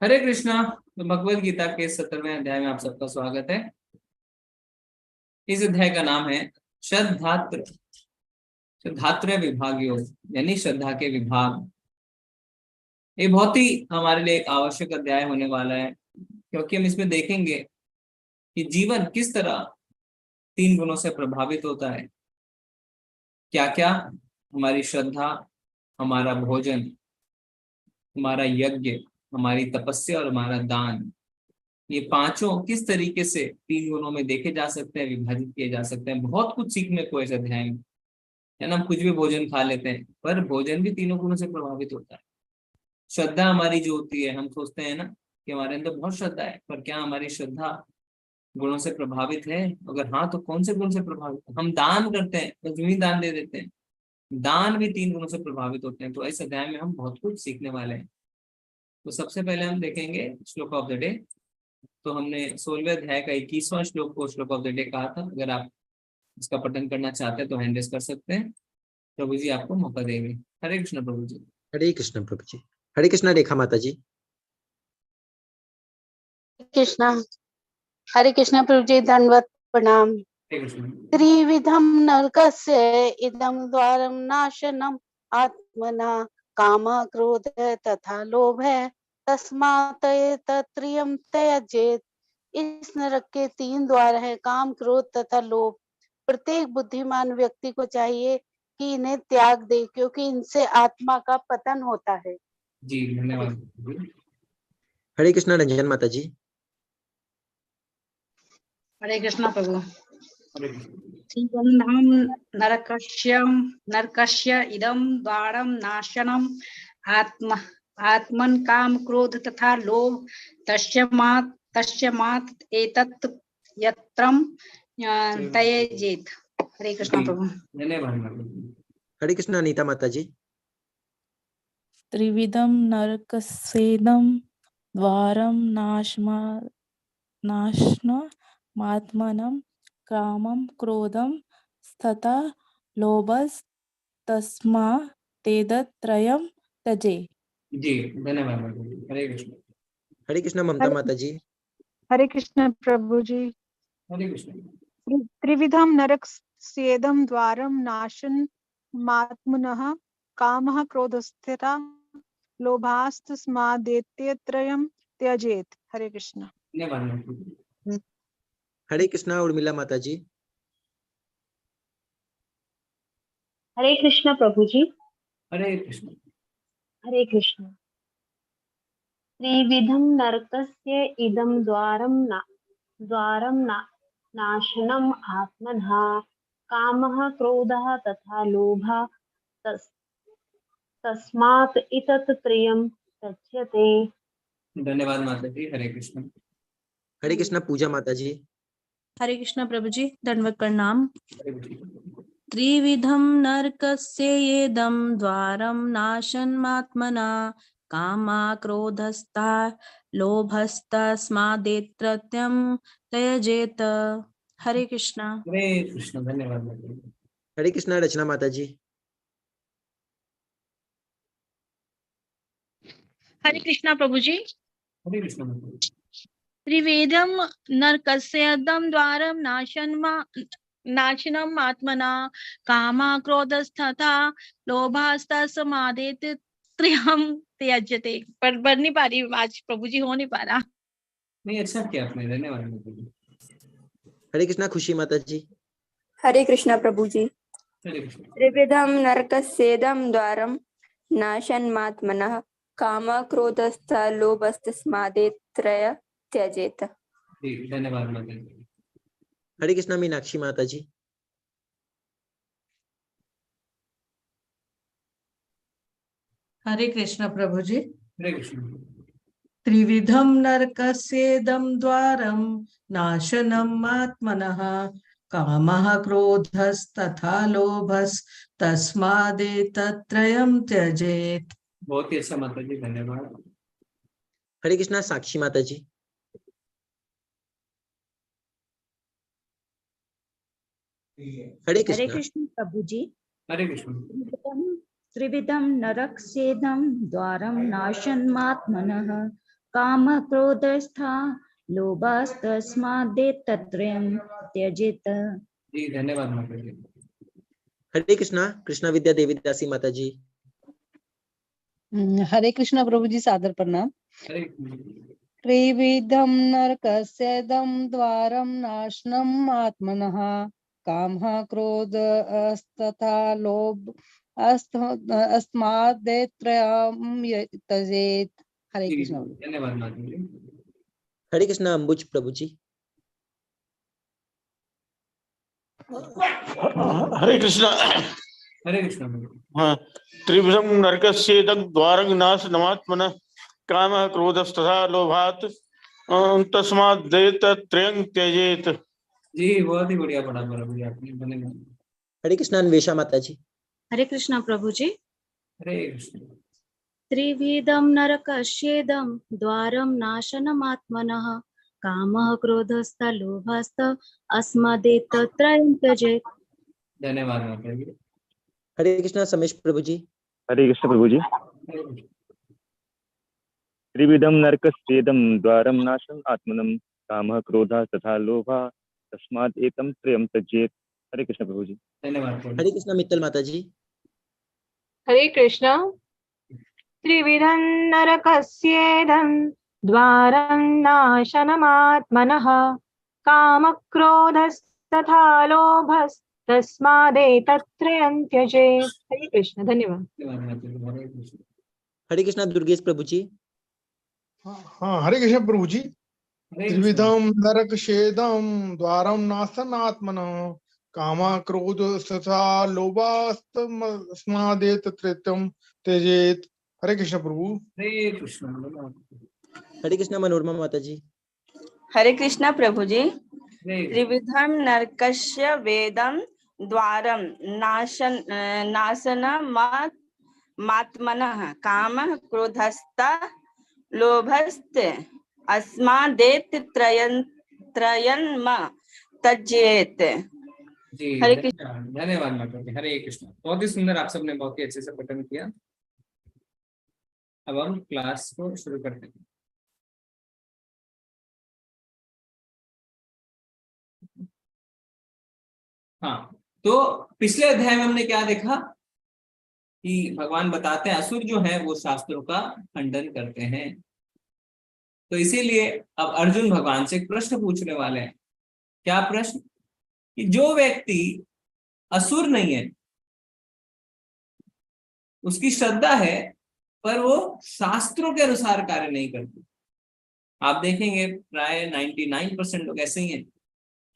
हरे कृष्णा। तो भगवत गीता के 17वें अध्याय में आप सबका स्वागत है। इस अध्याय का नाम है श्रद्धात्र श्रद्धात्रय विभाग योग, यानी श्रद्धा के विभाग। ये बहुत ही हमारे लिए एक आवश्यक अध्याय होने वाला है, क्योंकि हम इसमें देखेंगे कि जीवन किस तरह तीन गुणों से प्रभावित होता है। क्या क्या? हमारी श्रद्धा, हमारा भोजन, हमारा यज्ञ, हमारी तपस्या और हमारा दान। ये पांचों किस तरीके से तीन गुणों में देखे जा सकते हैं, विभाजित किए जा सकते हैं। बहुत कुछ सीखने को इस अध्याय में है ना। हम कुछ भी भोजन खा लेते हैं, पर भोजन भी तीनों गुणों से प्रभावित होता है। श्रद्धा हमारी जो होती है, हम सोचते हैं ना कि हमारे अंदर बहुत श्रद्धा है, पर क्या हमारी श्रद्धा गुणों से प्रभावित है? अगर हाँ, तो कौन से गुण से प्रभावित है? हम दान करते हैं, बस यूं ही दान दे देते हैं, दान भी तीन गुणों से प्रभावित होते हैं। तो इस अध्याय में हम बहुत कुछ सीखने वाले हैं। तो सबसे पहले हम देखेंगे श्लोक ऑफ द डे। तो हमने 16वें अध्याय का 21वां श्लोक को श्लोक ऑफ द डे कहा था। अगर आप इसका पठन करना चाहते हैं तो हैंड रेज कर सकते हैं। प्रभु जी आपको मौका देंगे। हरे कृष्ण प्रभु जी। हरे कृष्ण प्रभु जी। हरे कृष्ण रेखा माता जी। कृष्णा। हरे कृष्ण प्रभु जी, दंडवत प्रणाम। हरे कृष्ण। त्रिविधम नरकस्य इदं द्वारं नाशनम आत्मना काम क्रोध तथा लोभ तस्मात् एतत्त्रयं त्यजेत। इस नरक के तीन द्वार हैं, काम, क्रोध तथा लोभ। प्रत्येक बुद्धिमान व्यक्ति को चाहिए कि इन्हें त्याग दे, क्योंकि इनसे आत्मा का पतन होता है। जी धन्यवाद। हरे कृष्ण रंजन माता जी। हरे कृष्ण प्रभु। हरे कृष्ण। त्रिबन्धं नरकस्य इदं द्वारं नाशनम् आत्मन काम क्रोध तथा लोभ तस्मात् एतत् यत्रं त्यजेत। हरे कृष्ण प्रभु। धन्यवाद। हरे कृष्ण अनीता माता जी। त्रिविधं नरकस्येदं द्वारं नाशनमात्मनं कामं क्रोधं तथा लोभस्तस्मादेतत्त्रयं त्यजेत्। जी धन्यवाद। हरे कृष्ण। हरे कृष्ण ममता माता जी। हरे कृष्ण प्रभु जी। हरे कृष्ण। त्रिविधम नरकस्येदं द्वारं नाशनमात्मनः कामः क्रोधस्तथा लोभास्तस्मादेतत्त्रयं त्यजेत। हरे कृष्ण। धन्यवाद। हरे कृष्ण उर्मिला माता जी। हरे कृष्ण प्रभु जी। हरे कृष्ण। हरे कृष्ण। त्रिविधं नरकस्य इदं द्वारं नाशनम् आत्मनः कामः क्रोधः तथा लोभः तस्मात् एतत्त्रयं त्यज्यते। धन्यवाद माता जी। हरे कृष्ण। हरे कृष्ण पूजा माता जी। हरे कृष्ण प्रभु जी, दंडवत प्रणाम। हरे कृष्ण। त्रिविधं नरकस्येदं द्वारं नाशनमात्मना कामा क्रोधस्ता लोभस्तस्मादेतत्त्रयं त्यजेत। हरे कृष्ण। हरे कृष्ण। धन्यवाद माता जी। हरे कृष्ण रचना माता जी। हरे कृष्णा प्रभु जी। हरे कृष्ण माता जी। त्रिवेदम नरकस्येदं द्वारं नाशनम आत्मना कामा क्रोधस्तथा लोभास्तस्मादेतत्त्रयं त्यज्यते। पर बढ़ नहीं पा रही आज प्रभु जी, हो नहीं पा रहा। नहीं, अच्छा किया आपने। धन्यवाद माता जी। हरे कृष्ण खुशी माता जी। हरे कृष्ण प्रभु जी। हरे कृष्ण। त्रिविधं नरकस्येदं द्वारं नाशनमात्मनः काम क्रोधस्थ लोभस्तस्मादेतत्त्रयं त्यजेत। जी धन्यवाद माता जी। हरे कृष्ण मीनाक्षी माता जी। हरे कृष्ण प्रभु जी। हरे कृष्ण। त्रिविधं नरकस्येदं द्वारं नाशनम् आत्मनः कामः क्रोधस्तथा लोभस्तस्मादेतत्त्रयं त्यजेत्। बहुत ही अच्छा माता जी, धन्यवाद। हरे कृष्ण साक्षी माता जी। हरे कृष्ण प्रभु जी। हरे कृष्ण। त्रिविधं नरकस्येदं द्वारं नाशनमात्मनः काम क्रोधस्था लोभस्तस्मादेतत्त्रयं त्यजेत। जी धन्यवाद माता जी। हरे कृष्णा कृष्णा विद्या देवी दासी माता जी। हरे कृष्णा प्रभु जी, सादर प्रणाम। हरे त्रिविधं नरकस्येदं द्वारं नाशनम् आत्मनः कामः क्रोधस्तथा लोभ अस्मादेत्रयं त्यजेत। हरे जी, कृष्ण। धन्यवाद माता जी। हरे कृष्णा अंबुज प्रभु जी। हरे कृष्णा। हरे कृष्णा। हाँ, त्रिविधम नरकस्येदं द्वारं नाशनमात्मनः कामः क्रोधस्तथा लोभात् तस्मादेतत्त्रयं त्यजेत। जी बहुत ही बढ़िया पढ़ा प्रभु जी आपने, धन्यवाद। हरे कृष्णा अन्वेषा माता जी। हरे कृष्णा प्रभु जी। हरे कृष्ण। त्रिविधं नरकस्येदं द्वारं नाशनमात्मनः कामः क्रोधस्त लोभस्त अस्मदेतत्त्रयं त्यजेत। धन्यवाद माता जी। हरे कृष्णा समेश प्रभु जी। हरे कृष्ण प्रभु जी। त्रिविधम नरकस्येदं द्वारं नाशनम् आत्मनं कामः क्रोधः तथा लोभः तस्मात् एतं त्रयं त्यजेत। हरे कृष्ण प्रभु जी। धन्यवाद। हरे कृष्णा मित्तल माता जी। हरे कृष्णा। त्रिविधं नरकस्येदं द्वारं नाशनमात्मनः कामक्रोधस्तथा लोभस्तस्मादेतत्त्रयं त्यजेत। हरे कृष्ण, धन्यवाद। हरे कृष्णा दुर्गेश प्रभु जी। हाँ हरे कृष्ण प्रभु जी। त्रिविधम नरकस्येदं द्वारं नाशनात्मनः काम क्रोध तथा लोभास्तस्मादेतत्त्रयं त्यजेत। हरे कृष्ण प्रभु। हरे कृष्ण। हरे कृष्णा मनोरमा माता जी। हरे कृष्णा प्रभु जी। त्रिविधम नरकस्य वेदम द्वारम नाशनमात्मनः कामः क्रोधस्ता लोभस्त अस्मादेतत्त्रयं त्यजेत। जी हरे कृष्ण। धन्यवाद माता जी। हरे कृष्ण। बहुत ही सुंदर, आप सबने बहुत ही अच्छे से पठन किया। अब हम क्लास को शुरू करते हैं। हाँ, तो पिछले अध्याय में हमने क्या देखा कि भगवान बताते हैं असुर जो है वो शास्त्रों का खंडन करते हैं। तो इसीलिए अब अर्जुन भगवान से एक प्रश्न पूछने वाले हैं। क्या प्रश्न? कि जो व्यक्ति असुर नहीं है, उसकी श्रद्धा है पर वो शास्त्रों के अनुसार कार्य नहीं करते। आप देखेंगे प्राय 99% लोग ऐसे ही हैं,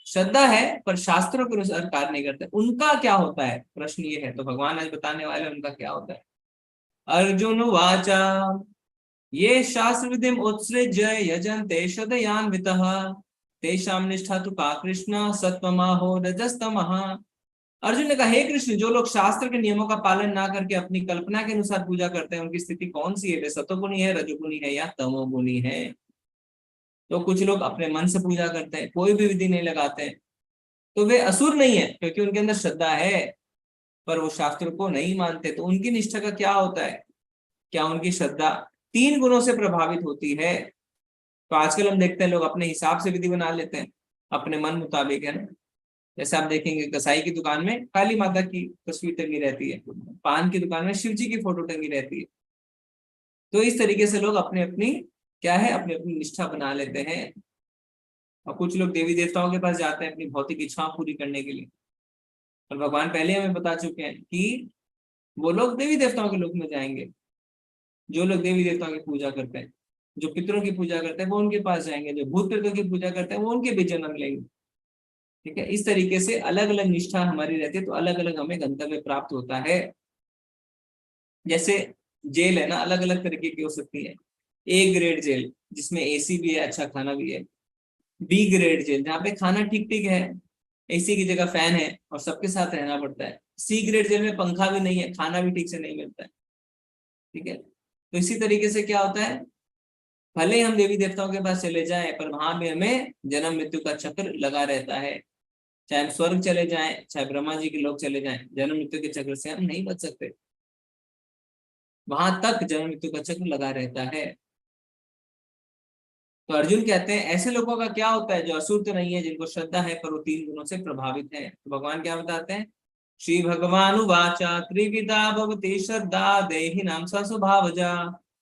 श्रद्धा है पर शास्त्रों के अनुसार कार्य नहीं करते। उनका क्या होता है, प्रश्न ये है। तो भगवान आज बताने वाले उनका क्या होता है। अर्जुन वाचा ये शास्त्र विधिम उत्सृज्य यजन्ते शतयान्वितः तेषां निष्ठा तु का कृष्ण सत्वमाहो रजस्तमः। अर्जुन ने कहा, हे कृष्ण, जो लोग शास्त्र के नियमों का पालन ना करके अपनी कल्पना के अनुसार पूजा करते हैं, उनकी स्थिति कौन सी है? वे सतोगुणी है, रजोगुणी है या तमोगुणी है? तो कुछ लोग अपने मन से पूजा करते हैं, कोई भी विधि नहीं लगाते हैं, तो वे असुर नहीं है क्योंकि उनके अंदर श्रद्धा है पर वो शास्त्र को नहीं मानते। तो उनकी निष्ठा का क्या होता है? क्या उनकी श्रद्धा 3 गुणों से प्रभावित होती है? तो आजकल हम देखते हैं लोग अपने हिसाब से विधि बना लेते हैं, अपने मन मुताबिक, है ना। जैसे आप देखेंगे कसाई की दुकान में काली माता की तस्वीर टंगी रहती है, पान की दुकान में शिव जी की फोटो टंगी रहती है। तो इस तरीके से लोग अपने अपनी क्या है, अपनी अपनी निष्ठा बना लेते हैं। और कुछ लोग देवी देवताओं के पास जाते हैं अपनी भौतिक इच्छाओं पूरी करने के लिए। और भगवान पहले हमें बता चुके हैं कि वो लोग देवी देवताओं के लोक में जाएंगे। जो लोग देवी देवताओं की पूजा करते हैं, जो पितरों की पूजा करते हैं, वो उनके पास जाएंगे। जो भूत प्रेतों की पूजा करते हैं वो उनके भी जन्म लेंगे। ठीक है, इस तरीके से अलग अलग निष्ठा हमारी रहती है, तो अलग अलग हमें गंतव्य प्राप्त होता है। जैसे जेल है ना, अलग अलग तरीके की हो सकती है। ए ग्रेड जेल जिसमें एसी भी है, अच्छा खाना भी है। बी ग्रेड जेल जहाँ पे खाना ठीक ठीक है, एसी की जगह फैन है और सबके साथ रहना पड़ता है। सी ग्रेड जेल में पंखा भी नहीं है, खाना भी ठीक से नहीं मिलता है। ठीक है, तो इसी तरीके से क्या होता है, भले ही हम देवी देवताओं के पास चले जाएं पर वहां भी हमें जन्म मृत्यु का चक्र लगा रहता है। चाहे हम स्वर्ग चले जाएं, चाहे ब्रह्मा जी के लोग चले जाएं, जन्म मृत्यु के चक्र से हम नहीं बच सकते। वहां तक जन्म मृत्यु का चक्र लगा रहता है। तो अर्जुन कहते हैं ऐसे लोगों का क्या होता है जो असुर तो नहीं है, जिनको श्रद्धा है पर वो 3 गुणों से प्रभावित है। तो भगवान क्या बताते हैं, श्री भगवान उवाचा त्रिविधा भवति श्रद्धा देहिनां सा स्वभावजा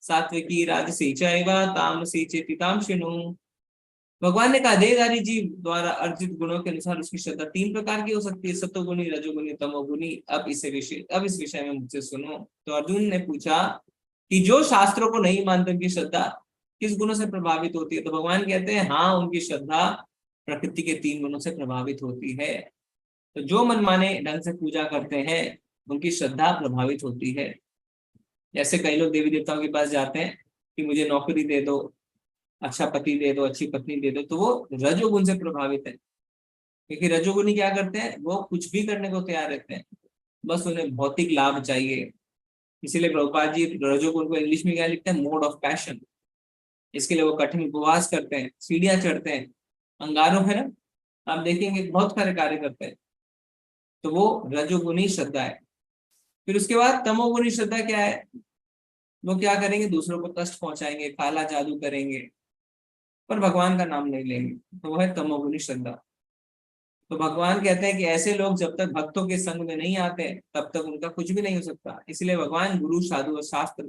सात्विकी राजसी चैव तामसी चेति तां शृणु। भगवान ने कहा देहधारी जीव द्वारा अर्जित गुणों के अनुसार उसकी श्रद्धा 3 प्रकार की हो सकती है, सत्वगुणी, रजोगुणी, तमोगुणी। अब इस विषय में मुझसे सुनो। तो अर्जुन ने पूछा कि जो शास्त्रों को नहीं मानते उनकी श्रद्धा किस गुणों से प्रभावित होती है। तो भगवान कहते हैं हाँ, उनकी श्रद्धा प्रकृति के 3 गुणों से प्रभावित होती है। तो जो मनमाने ढंग से पूजा करते हैं उनकी श्रद्धा प्रभावित होती है। जैसे कई लोग देवी देवताओं के पास जाते हैं कि मुझे नौकरी दे दो, अच्छा पति दे दो, अच्छी पत्नी दे दो, तो वो रजोगुण से प्रभावित है। क्योंकि रजोगुणी क्या करते हैं, वो कुछ भी करने को तैयार रहते हैं, बस उन्हें भौतिक लाभ चाहिए। इसीलिए प्रभुपाद जी रजोगुण को इंग्लिश में क्या लिखते हैं, मोड ऑफ पैशन। इसके लिए वो कठिन उपवास करते हैं, सीढ़ियां चढ़ते हैं, अंगारों है ना, आप देखेंगे बहुत सारे कार्य करते हैं। तो वो रजोगुणी श्रद्धा है। फिर उसके बाद तमोगुणी श्रद्धा क्या है, वो क्या करेंगे, दूसरों को कष्ट पहुंचाएंगे, काला जादू करेंगे पर भगवान का नाम नहीं लेंगे, तो वो है तमोगुणी श्रद्धा। तो भगवान कहते हैं कि ऐसे लोग जब तक भक्तों के संग में नहीं आते तब तक उनका कुछ भी नहीं हो सकता। इसलिए भगवान गुरु, साधु और शास्त्र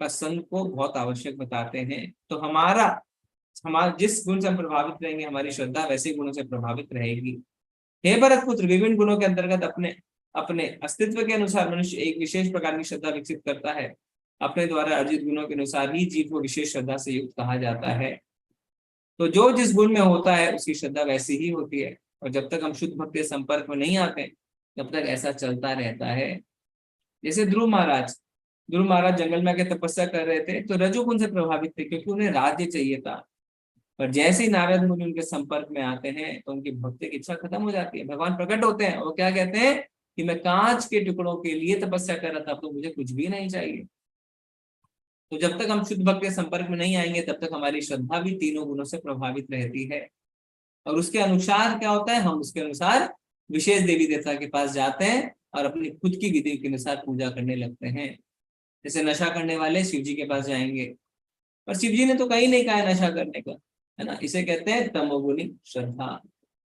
का संग को बहुत आवश्यक बताते हैं। तो हमारा जिस गुण से हम प्रभावित रहेंगे, हमारी श्रद्धा वैसे गुणों से प्रभावित रहेगी। हे भरत पुत्र, विभिन्न गुणों के अंतर्गत अपने अस्तित्व के अनुसार मनुष्य एक विशेष प्रकार की श्रद्धा विकसित करता है। अपने द्वारा अर्जित गुणों के अनुसार ही जीव को विशेष श्रद्धा से युक्त कहा जाता है। तो जो जिस गुण में होता है उसकी श्रद्धा वैसी ही होती है। और जब तक हम शुद्ध भक्त के संपर्क में नहीं आते तब तक ऐसा चलता रहता है। जैसे ध्रुव महाराज जंगल में आके तपस्या कर रहे थे, तो रजोगुण से प्रभावित थे क्योंकि उन्हें राज्य चाहिए था। पर जैसे ही नारद मुनि उनके संपर्क में आते हैं तो उनकी भक्ति की इच्छा खत्म हो जाती है। भगवान प्रकट होते हैं और क्या कहते हैं कि मैं कांच के टुकड़ों के लिए तपस्या कर रहा था, तो मुझे कुछ भी नहीं चाहिए। तो जब तक हम शुद्ध भक्त के संपर्क में नहीं आएंगे तब तक हमारी श्रद्धा भी 3 गुणों से प्रभावित रहती है। और उसके अनुसार क्या होता है, हम उसके अनुसार विशेष देवी देवता के पास जाते हैं और अपनी खुद की विधि के अनुसार पूजा करने लगते हैं। जैसे नशा करने वाले शिव जी के पास जाएंगे, पर शिव जी ने तो कहीं नहीं कहा है नशा करने का, है ना। इसे कहते हैं तमोगुणी श्रद्धा।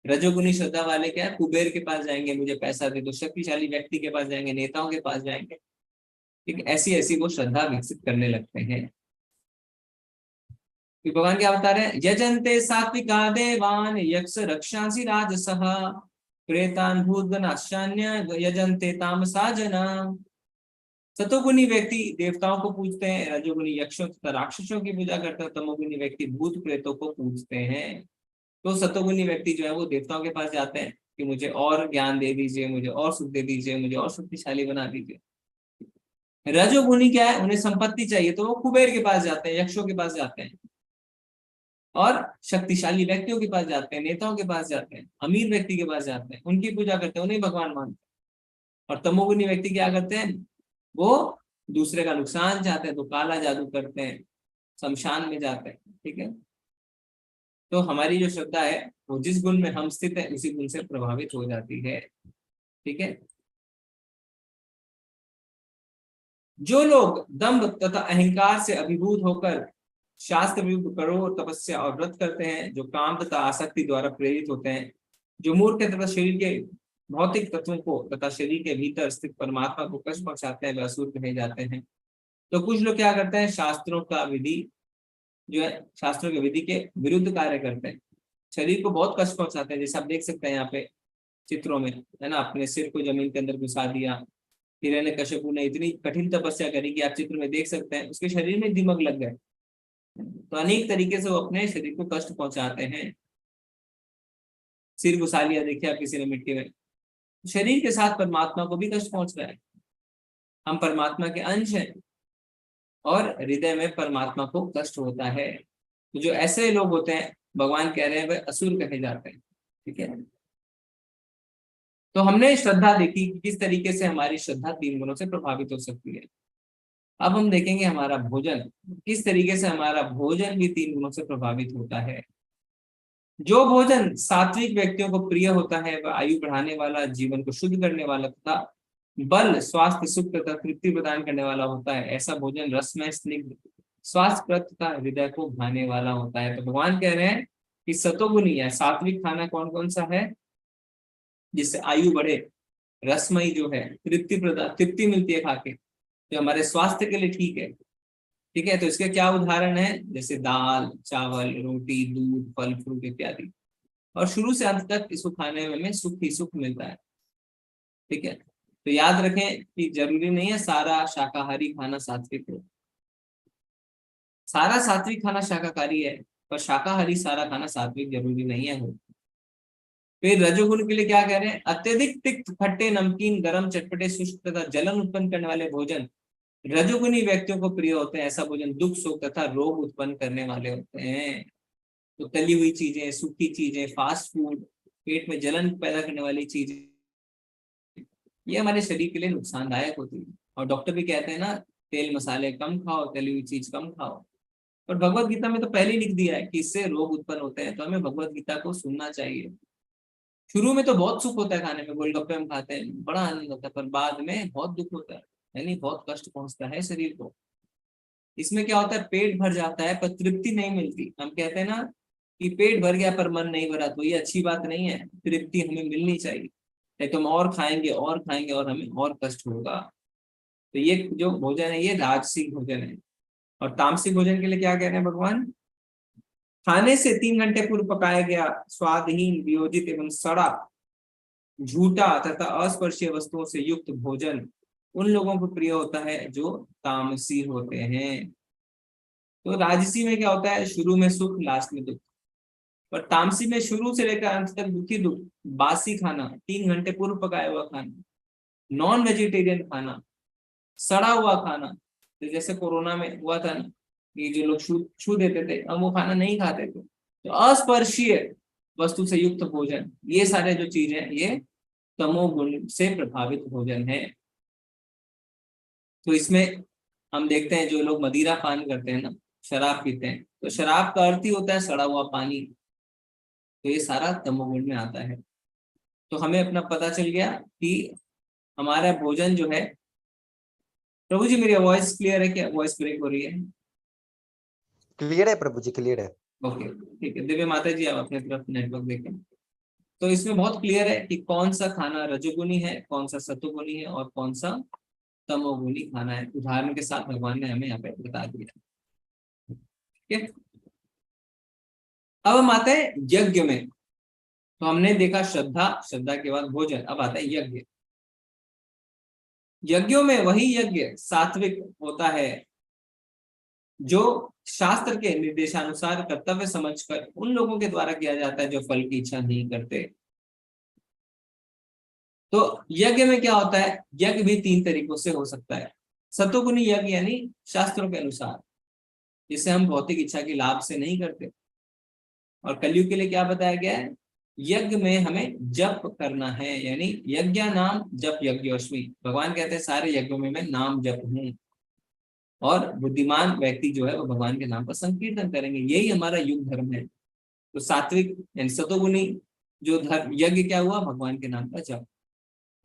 रजोगुणी श्रद्धा वाले क्या है, कुबेर के पास जाएंगे, मुझे पैसा दे दो, शक्तिशाली व्यक्ति के पास जाएंगे, नेताओं के पास जाएंगे, ठीक, ऐसी वो श्रद्धा विकसित करने लगते हैं। भगवान क्या बता रहे हैं, यजन्ते सात्विका देवान यक्ष रक्षांसि राजसः प्रेतान भूतगणाश्चान्य यजन्ते तामसा जना। सतोगुणी व्यक्ति देवताओं को पूजते हैं, रजोगुणी यक्षों तथा राक्षसों की पूजा करते हैं, तमोगुणी व्यक्ति भूत प्रेतों को पूजते हैं। तो सतोगुणी व्यक्ति जो है वो देवताओं के पास जाते हैं कि मुझे और ज्ञान दे दीजिए, मुझे और सुख दे दीजिए, मुझे और शक्तिशाली बना दीजिए। रजोगुणी क्या है, उन्हें संपत्ति चाहिए, तो वो कुबेर के पास जाते हैं, यक्षों के पास जाते हैं और शक्तिशाली व्यक्तियों के पास जाते हैं, नेताओं के पास जाते हैं, अमीर व्यक्ति के पास जाते हैं, उनकी पूजा करते हैं, उन्हें भगवान मानते हैं। और तमोगुणी व्यक्ति क्या करते हैं, वो दूसरे का नुकसान चाहते हैं, तो काला जादू करते हैं, शमशान में जाते हैं, ठीक है। तो हमारी जो श्रद्धा है वो जिस गुण में हम स्थित है उसी गुण से प्रभावित हो जाती है, ठीक है। जो लोग दंभ तथा अहंकार से अभिभूत होकर शास्त्र विरुद्ध कठोर तपस्या और व्रत करते हैं, जो काम तथा आसक्ति द्वारा प्रेरित होते हैं, जो मूर्ख तथा शरीर के भौतिक तत्वों को तथा शरीर के भीतर स्थित परमात्मा को कष्ट पहुंचाते हैं, वे असुर कहे जाते हैं। तो कुछ लोग क्या करते हैं, शास्त्रों का विधि जो है, शास्त्रों के विधि के विरुद्ध कार्य करते हैं, शरीर को बहुत कष्ट पहुंचाते हैं। जैसे आप देख सकते हैं यहाँ पे चित्रों में, है ना, अपने सिर को जमीन के अंदर घुसा दिया। हिरण्यकश्यपु ने इतनी कठिन तपस्या करी कि आप चित्र में देख सकते हैं उसके शरीर में दिमक लग गए। तो अनेक तरीके से वो अपने शरीर को कष्ट पहुंचाते हैं। सिर घुसा लिया, देखिए आप किसी ने मिट्टी में, शरीर के साथ परमात्मा को भी कष्ट पहुंच रहा है। हम परमात्मा के अंश हैं और हृदय में परमात्मा को कष्ट होता है। तो जो ऐसे लोग होते हैं, भगवान कह रहे हैं, वे असुर कहे जाते हैं, ठीक है। तो हमने श्रद्धा देखी कि किस तरीके से हमारी श्रद्धा 3 गुणों से प्रभावित हो सकती है। अब हम देखेंगे हमारा भोजन, किस तरीके से हमारा भोजन भी 3 गुणों से प्रभावित होता है। जो भोजन सात्विक व्यक्तियों को प्रिय होता है वह आयु बढ़ाने वाला, जीवन को शुद्ध करने वाला तथा बल, स्वास्थ्य, सुख तथा तृप्ति प्रदान करने वाला होता है। ऐसा भोजन रसमय, स्निग्ध, स्वास्थ्यप्रद तथा हृदय को भाने वाला होता है। तो भगवान कह रहे हैं कि सतोगुनी है सात्विक खाना कौन कौन सा है, जिससे आयु बढ़े, रसमयी जो है, तृप्ति मिलती है खा के, जो हमारे स्वास्थ्य के लिए ठीक है। ठीक है, तो इसके क्या उदाहरण है, जैसे दाल, चावल, रोटी, दूध, फल फ्रूट इत्यादि। और शुरू से अंत तक इसको खाने में हमें सुख ही सुख मिलता है। ठीक है, तो याद रखें कि जरूरी नहीं है सारा शाकाहारी खाना सात्विक हो, सारा सात्विक खाना शाकाहारी है, पर शाकाहारी सारा खाना सात्विक जरूरी नहीं है हो। फिर रजोगुण के लिए क्या कह रहे हैं, अत्यधिक तिक्त, खट्टे, नमकीन, गरम, चटपटे, शुष्क तथा जलन उत्पन्न करने वाले भोजन रजोगुणी व्यक्तियों को प्रिय होते हैं। ऐसा भोजन दुख, शोक तथा रोग उत्पन्न करने वाले होते हैं। तो तली हुई चीजें, सूखी चीजें, फास्ट फूड, पेट में जलन पैदा करने वाली चीजें, ये हमारे शरीर के लिए नुकसानदायक होती है। और डॉक्टर भी कहते हैं ना, तेल मसाले कम खाओ, तली हुई चीज कम खाओ। पर भगवत गीता में तो पहले ही लिख दिया है कि इससे रोग उत्पन्न होते हैं। तो हमें भगवत गीता को सुनना चाहिए। शुरू में तो बहुत सुख होता है खाने में, गोलगप्पे हम खाते हैं, बड़ा आनंद होता है, पर बाद में बहुत दुख होता है, यानी बहुत कष्ट पहुंचता है शरीर को। इसमें क्या होता है, पेट भर जाता है पर तृप्ति नहीं मिलती। हम कहते हैं ना कि पेट भर गया पर मन नहीं भरा, तो ये अच्छी बात नहीं है। तृप्ति हमें मिलनी चाहिए, नहीं तो हम और खाएंगे और खाएंगे और हमें और कष्ट होगा। तो ये जो भोजन है ये राजसिक भोजन है। और तामसिक भोजन के लिए क्या कह रहे हैं भगवान, खाने से 3 घंटे पूर्व पकाया गया स्वादहीन, वियोजित एवं सड़ा, झूठा तथा अस्पर्शीय वस्तुओं से युक्त भोजन उन लोगों को प्रिय होता है जो तामसी होते हैं। तो राजसी में क्या होता है, शुरू में सुख, लास्ट में दुख। पर तामसी में शुरू से लेकर अंत तक दुखी दुख, बासी खाना, 3 घंटे पूर्व पकाया हुआ खाना, नॉन वेजिटेरियन खाना, सड़ा हुआ खाना। तो जैसे कोरोना में हुआ था ना, ये जो लोग छू देते थे, अब वो खाना नहीं खाते थे। तो अस्पर्शीय वस्तु से युक्त भोजन, ये सारे जो चीज है ये तमोगुण से प्रभावित भोजन है। तो इसमें हम देखते हैं जो लोग मदिरा पान करते हैं ना, शराब पीते हैं, तो शराब का अर्थ ही होता है सड़ा हुआ पानी। तो ये सारा तमोगुण में आता है। तो हमें अपना पता चल गया कि हमारा भोजन जो है, प्रभु जी मेरी वॉइस क्लियर है क्या, वॉइस ब्रेक हो रही है? क्लियर है प्रभु जी, क्लियर है। ओके ठीक है, दिव्य माता जी आप अपने तरफ नेटवर्क देखें। तो इसमें बहुत क्लियर है कि कौन सा खाना रजोगुनी है, कौन सा सतोगुनी है और कौन सा तमोगुनी खाना है। उदाहरण के साथ भगवान ने हमें यहाँ पे बता दिया। ठीक है, अब हम आते हैं यज्ञ में। तो हमने देखा श्रद्धा, श्रद्धा के बाद भोजन, अब आता है यज्ञ। यज्ञों में वही यज्ञ सात्विक होता है जो शास्त्र के निर्देशानुसार कर्तव्य समझकर उन लोगों के द्वारा किया जाता है जो फल की इच्छा नहीं करते। तो यज्ञ में क्या होता है, यज्ञ भी 3 तरीकों से हो सकता है। सतोगुनी यज्ञ यानी शास्त्रों के अनुसार, जिसे हम भौतिक इच्छा के लाभ से नहीं करते। और कलयुग के लिए क्या बताया गया है, यज्ञ में हमें जप करना है, यानी यज्ञ नाम जप यज्ञोस्मि। भगवान कहते हैं सारे यज्ञों में मैं नाम जप हूं, और बुद्धिमान व्यक्ति जो है वो भगवान के नाम का संकीर्तन करेंगे। यही हमारा युग धर्म है। तो सात्विक यानी सतोगुनी जो धर्म यज्ञ क्या हुआ, भगवान के नाम का जप।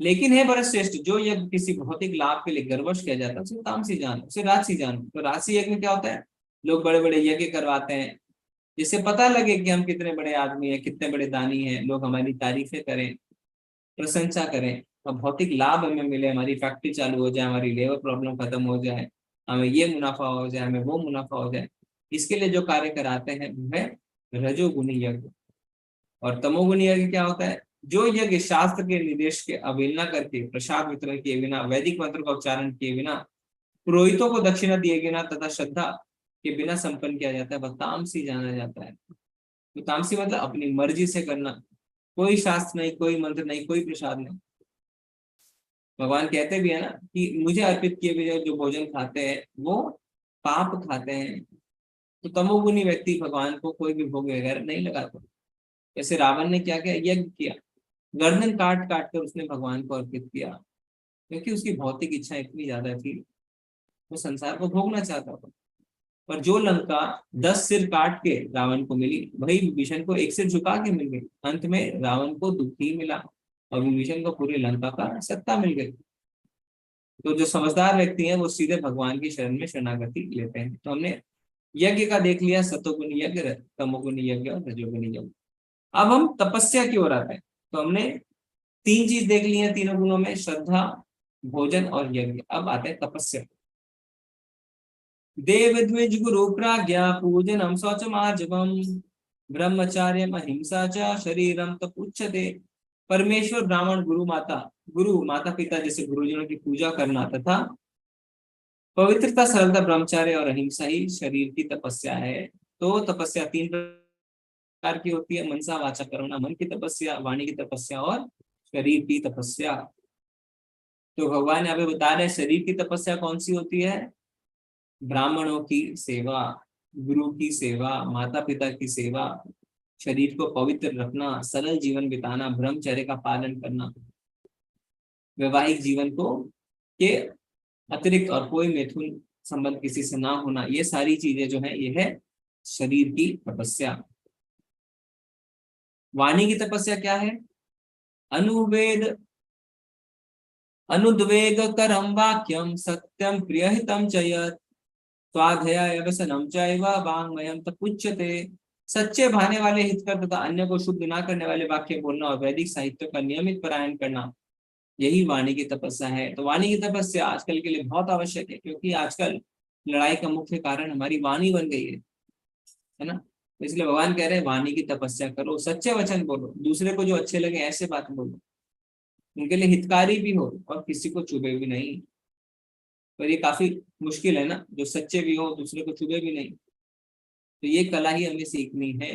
लेकिन है बड़ा श्रेष्ठ, जो यज्ञ किसी भौतिक लाभ के लिए गर्वश किया जाता है उसे तामसी जानो, उसे राजसी जानो। तो राजसी यज्ञ में क्या होता है, लोग बड़े बड़े यज्ञ करवाते हैं जिससे पता लगे कि हम कितने बड़े आदमी हैं, कितने बड़े दानी हैं, लोग हमारी तारीफें करें, प्रशंसा करें, और भौतिक लाभ हमें मिले, हमारी फैक्ट्री चालू हो जाए, हमारी लेबर प्रॉब्लम खत्म हो जाए, हमें ये मुनाफा हो जाए, हमें वो मुनाफा हो जाए। इसके लिए जो कार्य कराते हैं वो है रजोगुनी यज्ञ। और तमोगुनी यज्ञ क्या होता है, जो यज्ञ शास्त्र के निर्देश के अवहेलना करके, प्रसाद वितरण किए बिना, वैदिक मंत्र का उच्चारण किए बिना, पुरोहितों को दक्षिणा दिए बिना तथा श्रद्धा के बिना संपन्न किया जाता है, वह तामसी जाना जाता है। तो तामसी मतलब अपनी मर्जी से करना, कोई शास्त्र नहीं, कोई मंत्र नहीं, कोई प्रसाद नहीं। भगवान कहते भी है ना कि मुझे अर्पित किए हुए जो भोजन खाते हैं वो पाप खाते हैं। तो तमोगुनी व्यक्ति भगवान को कोई भी भोग वगैरह नहीं लगाता। जैसे रावण ने क्या किया, यज्ञ किया, गर्दन काट काट कर उसने भगवान को अर्पित किया, क्योंकि उसकी भौतिक इच्छा इतनी ज्यादा थी, वो संसार को भोगना चाहता था। पर जो लंका 10 सिर काट के रावण को मिली, वही विभीषण को 1 सिर झुका के मिल गई। अंत में रावण को दुख ही मिला और विभीषण को पूरी लंका का सत्ता मिल गई। तो जो समझदार व्यक्ति हैं वो सीधे भगवान की शरण में शरणागति लेते हैं। तो हमने यज्ञ का देख लिया, सतोगुणी यज्ञ, तमोगुणी यज्ञ और रजोगुणी यज्ञ। अब हम तपस्या की ओर आते हैं। तो हमने 3 चीज देख ली है तीनों गुणों में, श्रद्धा, भोजन और यज्ञ। अब आते हैं तपस्या। देव द्विज गुरु प्राज्ञा पूजनम शौचम आर्जवम ब्रह्मचार्य अहिंसा च शरीरम तप उच्यते। परमेश्वर, ब्राह्मण, गुरु माता पिता जैसे गुरुजनों की पूजा करना तथा पवित्रता, सरलता, ब्रह्मचार्य और अहिंसा ही शरीर की तपस्या है। तो तपस्या 3 प्रकार की होती है, मनसा वाचा कर्मणा, मन की तपस्या, वाणी की तपस्या और शरीर की तपस्या। तो भगवान यहाँ पे बता रहे हैं शरीर की तपस्या कौन सी होती है? ब्राह्मणों की सेवा, गुरु की सेवा, माता पिता की सेवा, शरीर को पवित्र रखना, सरल जीवन बिताना, ब्रह्मचर्य का पालन करना, वैवाहिक जीवन को के अतिरिक्त और कोई मैथुन संबंध किसी से ना होना, ये सारी चीजें जो है ये है शरीर की तपस्या। वाणी की तपस्या क्या है? अनुद्वेग करम वाक्यम सत्यम प्रियहितम च यत् स्वाध्याय व्यसनम चैव वाङ्मयम तपुच्यते। सच्चे भाने वाले हितकर तथा अन्य को शुद्ध ना करने वाले वाक्य बोलना और वैदिक साहित्य का नियमित पारायण करना, यही वाणी की तपस्या है। तो वाणी की तपस्या आजकल के लिए बहुत आवश्यक है, क्योंकि आजकल लड़ाई का मुख्य कारण हमारी वाणी बन गई है ना। तो इसलिए भगवान कह रहे हैं वाणी की तपस्या करो, सच्चे वचन बोलो, दूसरे को जो अच्छे लगे ऐसे बात बोलो, उनके लिए हितकारी भी हो और किसी को चुभे भी नहीं। पर ये काफी मुश्किल है ना, जो सच्चे भी हो दूसरे को चुभे भी नहीं। तो ये कला ही हमें सीखनी है।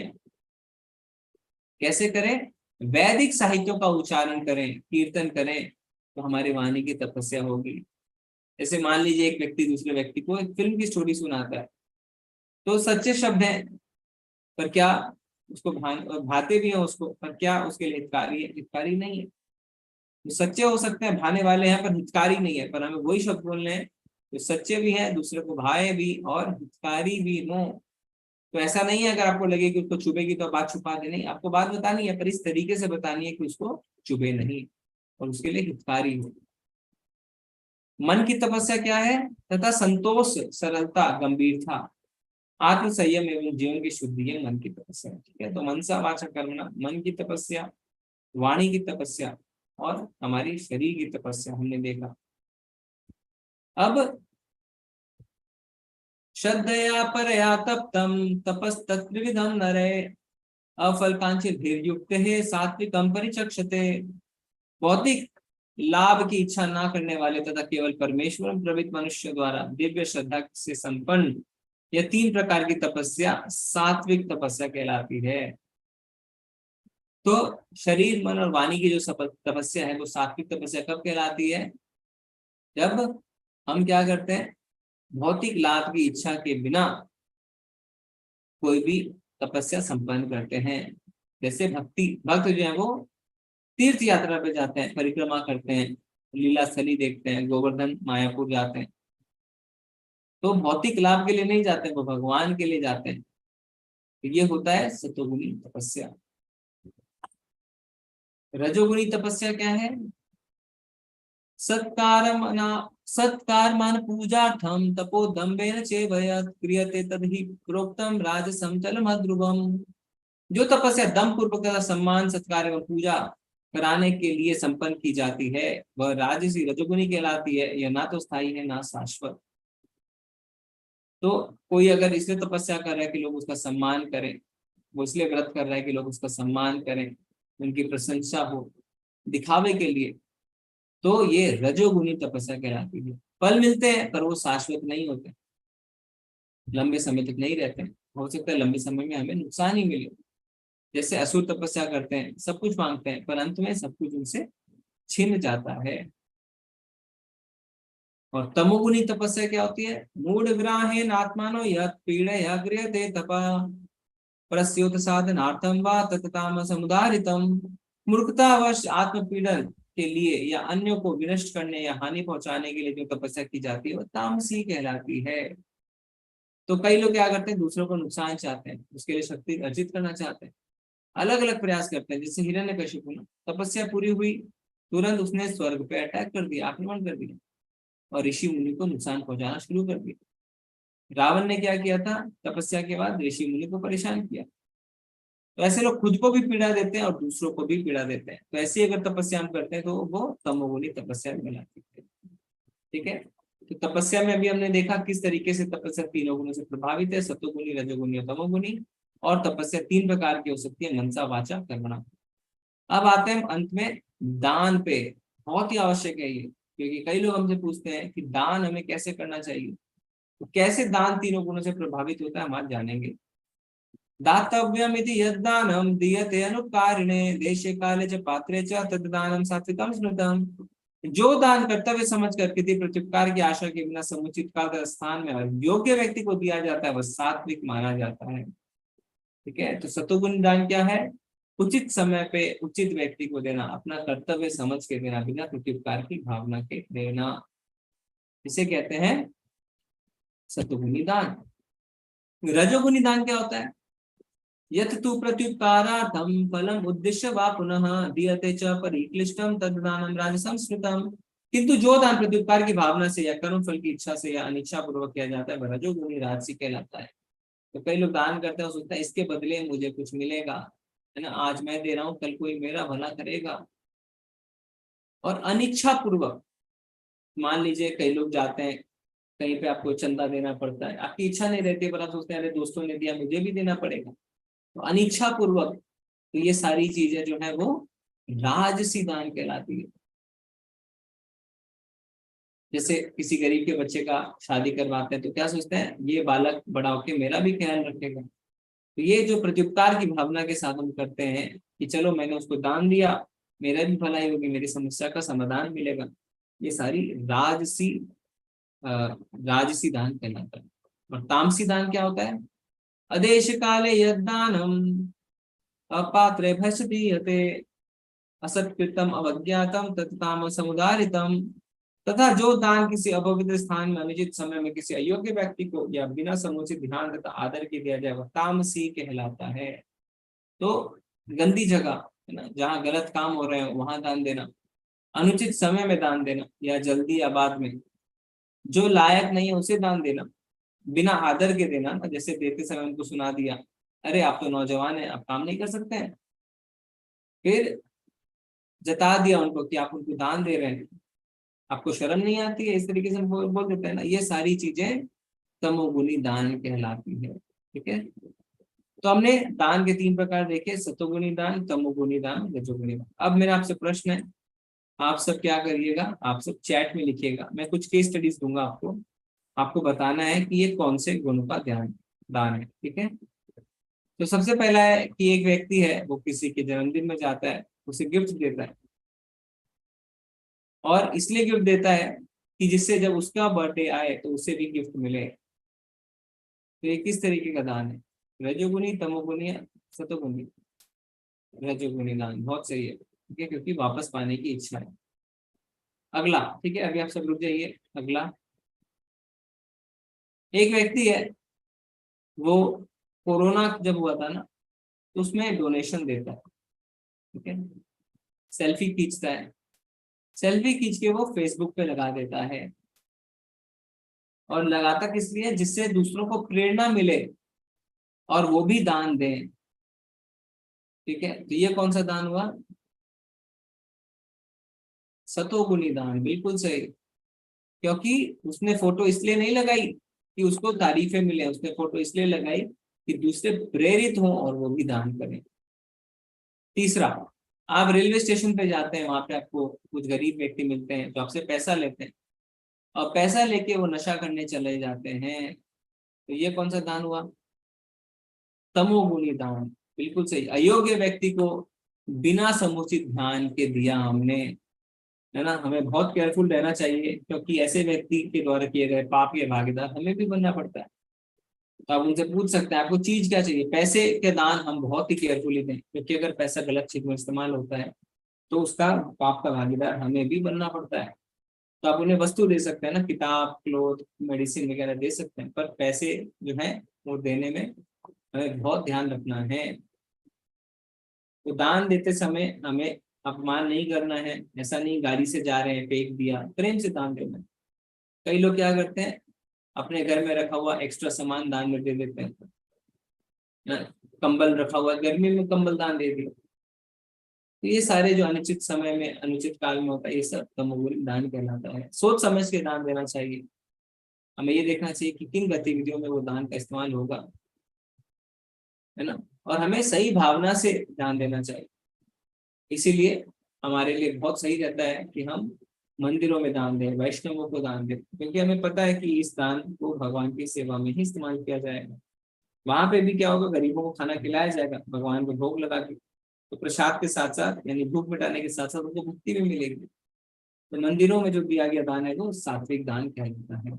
कैसे करें? वैदिक साहित्यों का उच्चारण करें, कीर्तन करें, तो हमारी वाणी की तपस्या होगी। जैसे मान लीजिए एक व्यक्ति दूसरे व्यक्ति को एक फिल्म की स्टोरी सुनाता है, तो सच्चे शब्द हैं, पर क्या उसको भाते भी हैं उसको, पर क्या उसके लिए हितकारी है? हितकारी नहीं है। तो सच्चे हो सकते हैं, भाने वाले हैं, पर हितकारी नहीं है। पर हमें वही शब्द बोलने हैं तो सच्चे भी हैं, दूसरे को भाए भी और हितकारी भी हो। तो ऐसा नहीं है अगर आपको लगे कि उसको चुभेगी तो बात छुपा दे, नहीं, आपको बात बतानी है, पर इस तरीके से बतानी है कि उसको चुभे नहीं और उसके लिए हितकारी हो। मन की तपस्या क्या है? तथा संतोष, सरलता, गंभीरता, आत्म संयम एवं जीवन की शुद्धि है मन की तपस्या। ठीक है, तो मनसा वाचा कर्मणा, मन की तपस्या, वाणी की तपस्या और हमारी शरीर की तपस्या हमने देखा। अब श्रद्धया परया तप्तम तपस्तत्त्रिविधं नरे अफलकांक्षित धीर्युक्त है सात्विकम परिचक्षते। भौतिक लाभ की इच्छा ना करने वाले तथा केवल परमेश्वर प्रवृत्त मनुष्य द्वारा दिव्य श्रद्धा से संपन्न यह 3 प्रकार की तपस्या सात्विक तपस्या कहलाती है। तो शरीर, मन और वाणी की जो तपस्या है वो सात्विक तपस्या कब कहलाती है? जब हम क्या करते हैं? भौतिक लाभ की इच्छा के बिना कोई भी तपस्या संपन्न करते हैं। जैसे भक्त जो है वो तीर्थ यात्रा पे जाते हैं, परिक्रमा करते हैं, लीला स्थली देखते हैं, गोवर्धन मायापुर जाते हैं, तो भौतिक लाभ के लिए नहीं जाते, वो भगवान के लिए जाते हैं। तो ये होता है सतोगुणी तपस्या। रजोगुणी तपस्या क्या है? सत्कार पूजार्थम तपोदम्बेन चेवयत् क्रियते तदहि प्रोक्तम राजसं चलमध्रुवम्। जो तपस्या दम पूर्वक सम्मान, सत्कार एवं पूजा कराने के लिए संपन्न की जाती है वह राजसी रजोगुणी कहलाती है। यह ना तो स्थायी है ना शाश्वत। तो कोई अगर इसलिए तपस्या कर रहा है कि लोग उसका सम्मान करें, वो इसलिए व्रत कर रहा है कि लोग उसका सम्मान करें, उनकी प्रशंसा हो, दिखावे के लिए, तो ये रजोगुणी तपस्या कहलाती है। फल मिलते हैं पर वो शाश्वत नहीं होते, लंबे समय तक नहीं रहते हैं। हो सकता है लंबे समय में हमें नुकसान ही मिले। जैसे असुर तपस्या करते हैं, सब कुछ मांगते हैं, पर अंत में सब कुछ उनसे छिन जाता है। और तमोगुणी तपस्या क्या होती है? मूढ़ ग्राहेन आत्मानो यत् पीडया गृह्यते तपः प्रस्योत साधनार्थम वा तत्तामसमुदारितम। मूर्खतावश आत्मपीड़न के लिए या अन्यों को विनष्ट करने या हानि पहुंचाने के लिए जो तपस्या की जाती है वह तामसी कहलाती है। तो कई लोग क्या करते हैं? दूसरों को नुकसान चाहते हैं, उसके लिए शक्ति अर्जित करना चाहते हैं, अलग अलग प्रयास करते हैं। जैसे हिरण्यकशिपु ने तपस्या पूरी हुई, तुरंत उसने स्वर्ग पे अटैक कर दिया, आक्रमण कर दिया और ऋषि मुनि को नुकसान पहुंचाना शुरू कर दिया। रावण ने क्या किया था, तपस्या के बाद ऋषि मुनि को परेशान किया। तो ऐसे लोग खुद को भी पीड़ा देते हैं और दूसरों को भी पीड़ा देते हैं। तो ऐसी अगर तपस्या हम करते हैं तो वो तमोगुनी तपस्या कहलाती है। ठीक है, तो तपस्या में अभी हमने देखा किस तरीके से तपस्या तीनों गुणों से प्रभावित है, सतोगुनी, रजोगुनी और तमोगुनी। और तपस्या 3 प्रकार की हो सकती है, मनसा, वाचा, कर्मणा। अब आते हैं अंत में दान पे। बहुत ही आवश्यक है ये, क्योंकि कई लोग हमसे पूछते हैं कि दान हमें कैसे करना चाहिए। तो कैसे दान तीनों गुणों से प्रभावित होता है हम आज जानेंगे। दातव्यमिति यद्दानं दीयते अनुकारिणे देशे काले च पात्रे च तद्दानं सात्विकं स्मृतम्। जो दान कर्तव्य समझ कर किसी प्रत्युपकार की आशा के बिना समुचित काल स्थान में योग्य व्यक्ति को दिया जाता है वह सात्विक माना जाता है। ठीक है, तो सतोगुण दान क्या है, उचित समय पे उचित व्यक्ति को देना, अपना कर्तव्य समझ के देना, बिना प्रत्युपकार की भावना के देना, इसे कहते हैं सतोगुणी दान। रजोगुणी दान क्या होता है, यत् तु प्रत्युपकारार्थं फलम उद्देश्य वा पुनः दीयते च परिक्लिष्टं तद्दानं राजसं स्मृतम्। किंतु जो दान प्रत्युपकार की भावना से या कर्म फल की इच्छा से या अनिच्छा पूर्वक किया जाता है वह रजोगुणी राजसी कहलाता है। तो कई लोग दान करते हैं, सोचते हैं इसके बदले मुझे कुछ मिलेगा, है ना, आज मैं दे रहा हूँ कल कोई मेरा भला करेगा। और अनिच्छा पूर्वक, मान लीजिए कई लोग जाते हैं कहीं पे, आपको चंदा देना पड़ता है, आपकी इच्छा नहीं रहती पर आप सोचते हैं अरे दोस्तों ने दिया मुझे भी देना पड़ेगा, तो अनिच्छा पूर्वक। तो ये सारी चीजें जो है वो राजसी दान कहलाती है। जैसे किसी गरीब के बच्चे का शादी करवाते हैं तो क्या सोचते हैं ये बालक बड़ा होके मेरा भी ख्याल रखेगा। तो ये जो प्रत्युपकार की भावना के साथ हम करते हैं कि चलो मैंने उसको दान दिया, मेरा भी भलाई होगी, मेरी समस्या का समाधान मिलेगा, ये सारी राजसी दान कहलाता है। और तामसी दान क्या होता है, अदेश काले यद्दानम अपात्रे भसदीयते असत्कृतम अवज्ञातम तत्ताम समुदारितम। तथा जो दान किसी अपवित्र स्थान में अनुचित समय में किसी अयोग्य व्यक्ति को या बिना समुचित ध्यान तथा आदर के दिया जाए वह तामसी कहलाता है। तो गंदी जगह है ना, जहाँ गलत काम हो रहे हैं वहां दान देना, अनुचित समय में दान देना या जल्दी या बाद में, जो लायक नहीं है उसे दान देना, बिना आदर के देना ना, जैसे देते समय उनको सुना दिया अरे आप तो नौजवान है आप काम नहीं कर सकते हैं, फिर जता दिया उनको कि आप उनको दान दे रहे हैं, आपको शर्म नहीं आती है, इस तरीके से बोल देते हैं ना, ये सारी चीजें तमोगुणी दान कहलाती है। ठीक है, तो हमने दान के 3 प्रकार देखे, सतोगुणी दान, तमोगुणी दान, रजोगुणी दान। अब मेरा आपसे प्रश्न है, आप सब क्या करिएगा, आप सब चैट में लिखिएगा, मैं कुछ केस स्टडीज दूंगा आपको बताना है कि ये कौन से गुणों का दान है। ठीक है, तो सबसे पहला है कि एक व्यक्ति है वो किसी के जन्मदिन में जाता है, उसे गिफ्ट देता है, और इसलिए गिफ्ट देता है कि जिससे जब उसका बर्थडे आए तो उसे भी गिफ्ट मिले। तो ये किस तरीके का दान है, रजोगुणी, तमोगुणी, सतोगुणी? रजोगुणी दान, बहुत सही है। ठीक है, क्योंकि वापस पाने की इच्छा है। अगला, ठीक है, अभी आप सब रुक जाइए। अगला, एक व्यक्ति है वो कोरोना जब हुआ था ना तो उसमें डोनेशन देता है। ठीक है, सेल्फी खींचता है, सेल्फी खींच के वो फेसबुक पे लगा देता है, और लगाता किस लिए, जिससे दूसरों को प्रेरणा मिले और वो भी दान दें। ठीक है, तो ये कौन सा दान हुआ, सतोगुणी दान, बिल्कुल सही। क्योंकि उसने फोटो इसलिए नहीं लगाई कि उसको तारीफें मिले, उसने फोटो इसलिए लगाई कि दूसरे प्रेरित हों और वो भी दान करें। तीसरा, आप रेलवे स्टेशन पे जाते हैं, वहां पे आपको कुछ गरीब व्यक्ति मिलते हैं जो आपसे पैसा लेते हैं, और पैसा लेके वो नशा करने चले जाते हैं, तो ये कौन सा दान हुआ, तमोगुणी दान, बिल्कुल सही। अयोग्य व्यक्ति को बिना समुचित ध्यान के दिया हमने, है ना, हमें बहुत केयरफुल रहना चाहिए, क्योंकि ऐसे व्यक्ति के द्वारा किए गए पाप के भागीदार हमें भी बनना पड़ता है। तो आप उनसे पूछ सकते हैं आपको चीज क्या चाहिए, पैसे के दान हम बहुत ही केयरफुली दें, क्योंकि अगर पैसा गलत चीज में इस्तेमाल होता है तो उसका पाप का भागीदार हमें भी बनना पड़ता है। तो आप उन्हें वस्तु दे सकते हैं ना, किताब, क्लोथ, मेडिसिन वगैरह दे सकते हैं, पर पैसे जो है वो देने में हमें बहुत ध्यान रखना है। तो दान देते समय हमें अपमान नहीं करना है, ऐसा नहीं गाड़ी से जा रहे हैं फेंक दिया, प्रेम से दान देना है। कई लोग क्या करते हैं, अपने घर में रखा हुआ एक्स्ट्रा सामान दान में दे देते हैं, कंबल रखा हुआ गर्मी में कंबल दान दे दिया। तो ये सारे जो अनुचित समय में अनुचित काल में होता है, ये सब तमोगुणी दान कहलाता है। सोच समझ के दान देना चाहिए। हमें ये देखना चाहिए कि किन गतिविधियों में वो दान का इस्तेमाल होगा, है ना, और हमें सही भावना से दान देना चाहिए। इसीलिए हमारे लिए बहुत सही रहता है कि हम मंदिरों में दान दें, वैष्णवों को दान दें, क्योंकि हमें पता है कि इस दान को भगवान की सेवा में ही इस्तेमाल किया जाएगा। वहां पे भी क्या होगा, गरीबों को खाना खिलाया जाएगा भगवान को भोग लगा के, तो प्रसाद के साथ साथ यानी भूख मिटाने के साथ साथ उनको मुक्ति भी मिलेगी। तो मंदिरों में जो दिया गया दान है वो सात्विक दान कहलाता है।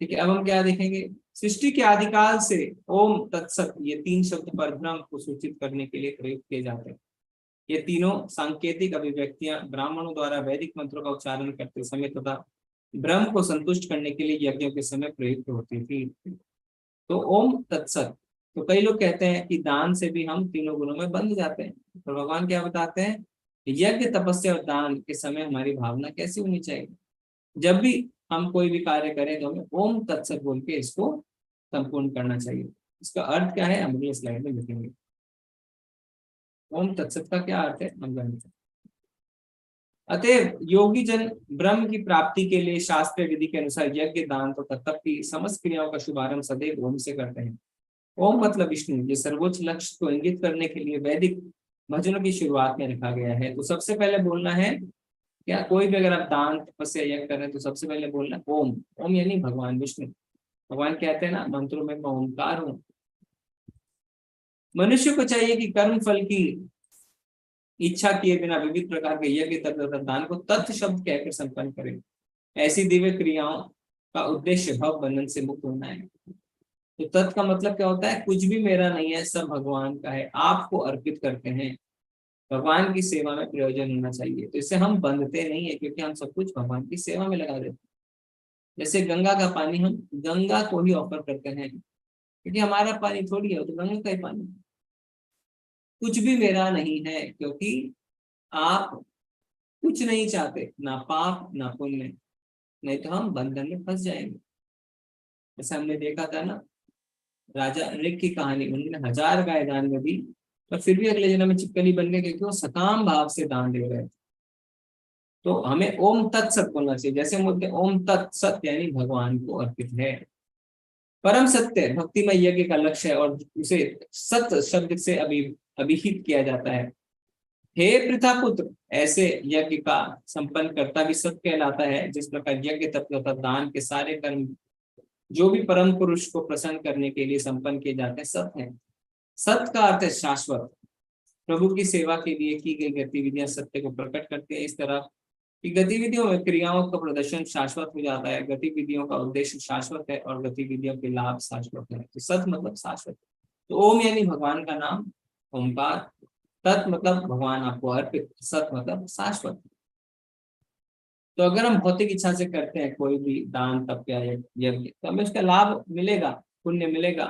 ठीक है, अब हम क्या देखेंगे, सृष्टि के आदिकाल से ओम तत्सत ये 3 शब्द परब्रह्म को सूचित करने के लिए प्रयुक्त किए जाते हैं। ये तीनों सांकेतिक अभिव्यक्तियां ब्राह्मणों द्वारा वैदिक मंत्रों का उच्चारण करते समय तथा ब्रह्म को संतुष्ट करने के लिए यज्ञों के समय प्रयुक्त होती थी। तो ओम तत्सत, तो कई लोग कहते हैं कि दान से भी हम तीनों गुणों में बंध जाते हैं। तो भगवान क्या बताते हैं, यज्ञ तपस्या और दान के समय हमारी भावना कैसी होनी चाहिए। जब भी हम कोई भी कार्य करें तो हमें ओम तत्सत बोल के इसको संपूर्ण करना चाहिए। इसका अर्थ क्या है हम अगले स्लाइड में लिखेंगे। ओम तत्सत का क्या अर्थ है हम जानते हैं। अतएव योगी जन ब्रह्म की प्राप्ति के लिए शास्त्रीय विधि के अनुसार यज्ञ दान तथा तप की समस्त क्रियाओं का शुभारंभ सदैव ओम से करते हैं। ओम मतलब विष्णु, ये सर्वोच्च लक्ष्य को इंगित करने के लिए वैदिक भजनों की शुरुआत में रखा गया है। तो सबसे पहले बोलना है क्या, कोई भी अगर आप दान तपस्या यज्ञ कर रहे हैं तो सबसे पहले बोलना ओम। ओम यानी भगवान विष्णु। भगवान कहते हैं ना मंत्रों में मैं ओंकार हूं। मनुष्य को चाहिए कि कर्म फल की इच्छा किए बिना विविध प्रकार के यज्ञ तथा दान को तत् शब्द कहकर संपन्न करें। ऐसी दिव्य क्रियाओं का उद्देश्य भव बंधन से मुक्त होना है। तो तत् का मतलब क्या होता है, कुछ भी मेरा नहीं है, सब भगवान का है, आपको अर्पित करते हैं। भगवान की सेवा में प्रयोजन होना चाहिए। तो इससे हम बंधते नहीं है, क्योंकि हम सब कुछ भगवान की सेवा में लगा देते हैं। जैसे गंगा का पानी हम गंगा को ही ऑफर करते हैं, क्योंकि हमारा पानी थोड़ी है, तो गंगा का ही पानी। कुछ भी मेरा नहीं है, क्योंकि आप कुछ नहीं चाहते, ना पाप ना पुण्य, नहीं तो हम बंधन में फंस जाएंगे। जैसे हमने देखा था ना राजा ऋक की कहानी, उन्होंने 1000 गाय दान में दी, पर फिर भी अगले जन्म में चिपकली बन गए, क्योंकि वो सकाम भाव से दान दे रहे थे। तो हमें ओम तत्सत बोलना चाहिए। जैसे हम बोलते हैं ओम तत्सत यानी भगवान को अर्पित है। परम सत्य भक्तिमय यज्ञ का लक्ष्य है और उसे सत्य शब्द से अभिहित किया जाता है। हे पृथा पुत्र, ऐसे यज्ञ का संपन्न करता भी सत्य कहलाता है। जिस प्रकार यज्ञ तथा दान के सारे कर्म जो भी परम पुरुष को प्रसन्न करने के लिए संपन्न किए जाते हैं सत्य है। सत्य का अर्थ है शाश्वत। प्रभु की सेवा के लिए की गई गतिविधियां सत्य को प्रकट करती है। इस तरह की गतिविधियों में क्रियाओं का प्रदर्शन शाश्वत हो जाता है। गतिविधियों का उद्देश्य शाश्वत है और गतिविधियों के लाभ शाश्वत है। तो सत्य मतलब शाश्वत। तो ओम यानी भगवान का नाम ओंकार, तत् मतलब भगवान आपको अर्पित, सत मतलब शाश्वत। तो अगर हम भौतिक इच्छा से करते हैं कोई भी दान तप या यज्ञ, तो हमें उसका लाभ मिलेगा, पुण्य मिलेगा।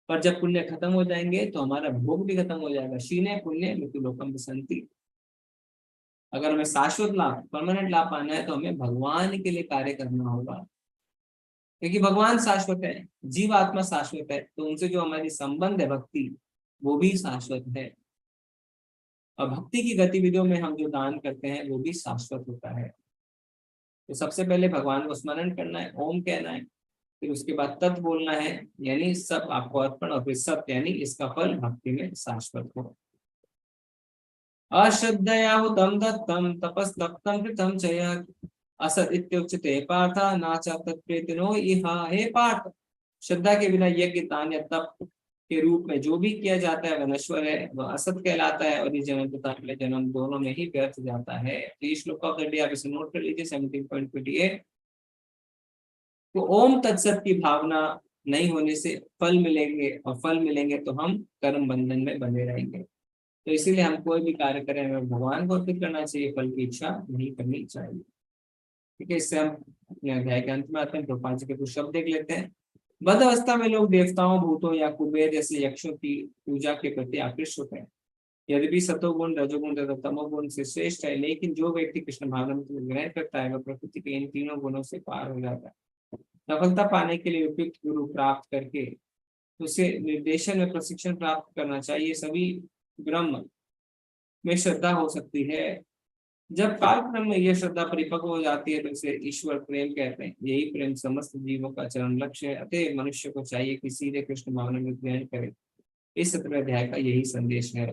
पर जब पुण्य खत्म हो जाएंगे तो हमारा भोग भी खत्म हो जाएगा। शीने पुण्य मृत्यु लोकम विसंति। अगर हमें शाश्वत लाभ, परमानेंट लाभ पाना है, तो हमें भगवान के लिए कार्य करना होगा, क्योंकि भगवान शाश्वत है, जीव आत्मा शाश्वत है। तो उनसे जो हमारी संबंध है भक्ति, वो भी शाश्वत है। और भक्ति की गतिविधियों में हम जो दान करते हैं वो भी शाश्वत होता है। तो सबसे पहले भगवान को स्मरण करना है, ओम कहना है, फिर उसके बाद तत् बोलना है यानी सब आपको अर्पण, और फिर सत्य यानी इसका फल भक्ति में शाश्वत हो। अश्रद्धयाहुतं दत्तं तपस्तप्तं कृतं च यत् असत् इत्युच्यते पार्थ न च तत्प्रीतिनो इह। हे पार्थ, श्रद्धा के बिना यज्ञ दान या तप के रूप में जो भी किया जाता है वह नश्वर है, वह असत कहलाता है और इस जन्म तथा अगले जन्म दोनों में ही व्यर्थ जाता है। तो ये श्लोक ऑफ द डे आप इसे नोट कर लीजिए 17.28। तो ओम तत्सत की भावना नहीं होने से फल मिलेंगे, और फल मिलेंगे तो हम कर्म बंधन में बने रहेंगे। तो इसीलिए हम कोई भी कार्य करें हमें भगवान को अर्पित करना चाहिए, फल की इच्छा नहीं करनी चाहिए। ठीक है, इससे हम अपने अध्याय के अंत में आते हैं। तो 5 के कुछ शब्द देख लेते हैं। बद्ध अवस्था में लोग देवताओं, भूतों या कुबेर जैसे यक्षों की पूजा के प्रति आकृष्ट होते हैं। यद्यपि सतोगुण, रजोगुण तथा तमोगुण से श्रेष्ठ है, लेकिन जो व्यक्ति कृष्ण भावनामृत को ग्रहण करता है वह प्रकृति के इन तीनों गुणों से पार हो जाता है। सफलता पाने के लिए उपयुक्त गुरु प्राप्त करके उसे निर्देशन में प्रशिक्षण प्राप्त करना चाहिए। सभी ब्रह्म में श्रद्धा हो सकती है। जब कालक्रम में यह श्रद्धा परिपक्व हो जाती है तो इसे ईश्वर प्रेम कहते हैं। यही प्रेम समस्त जीवों का चरम लक्ष्य है। अतः मनुष्य को चाहिए कि सीधे कृष्ण भावनामृत ग्रहण करे। इस 17वें अध्याय का यही संदेश है।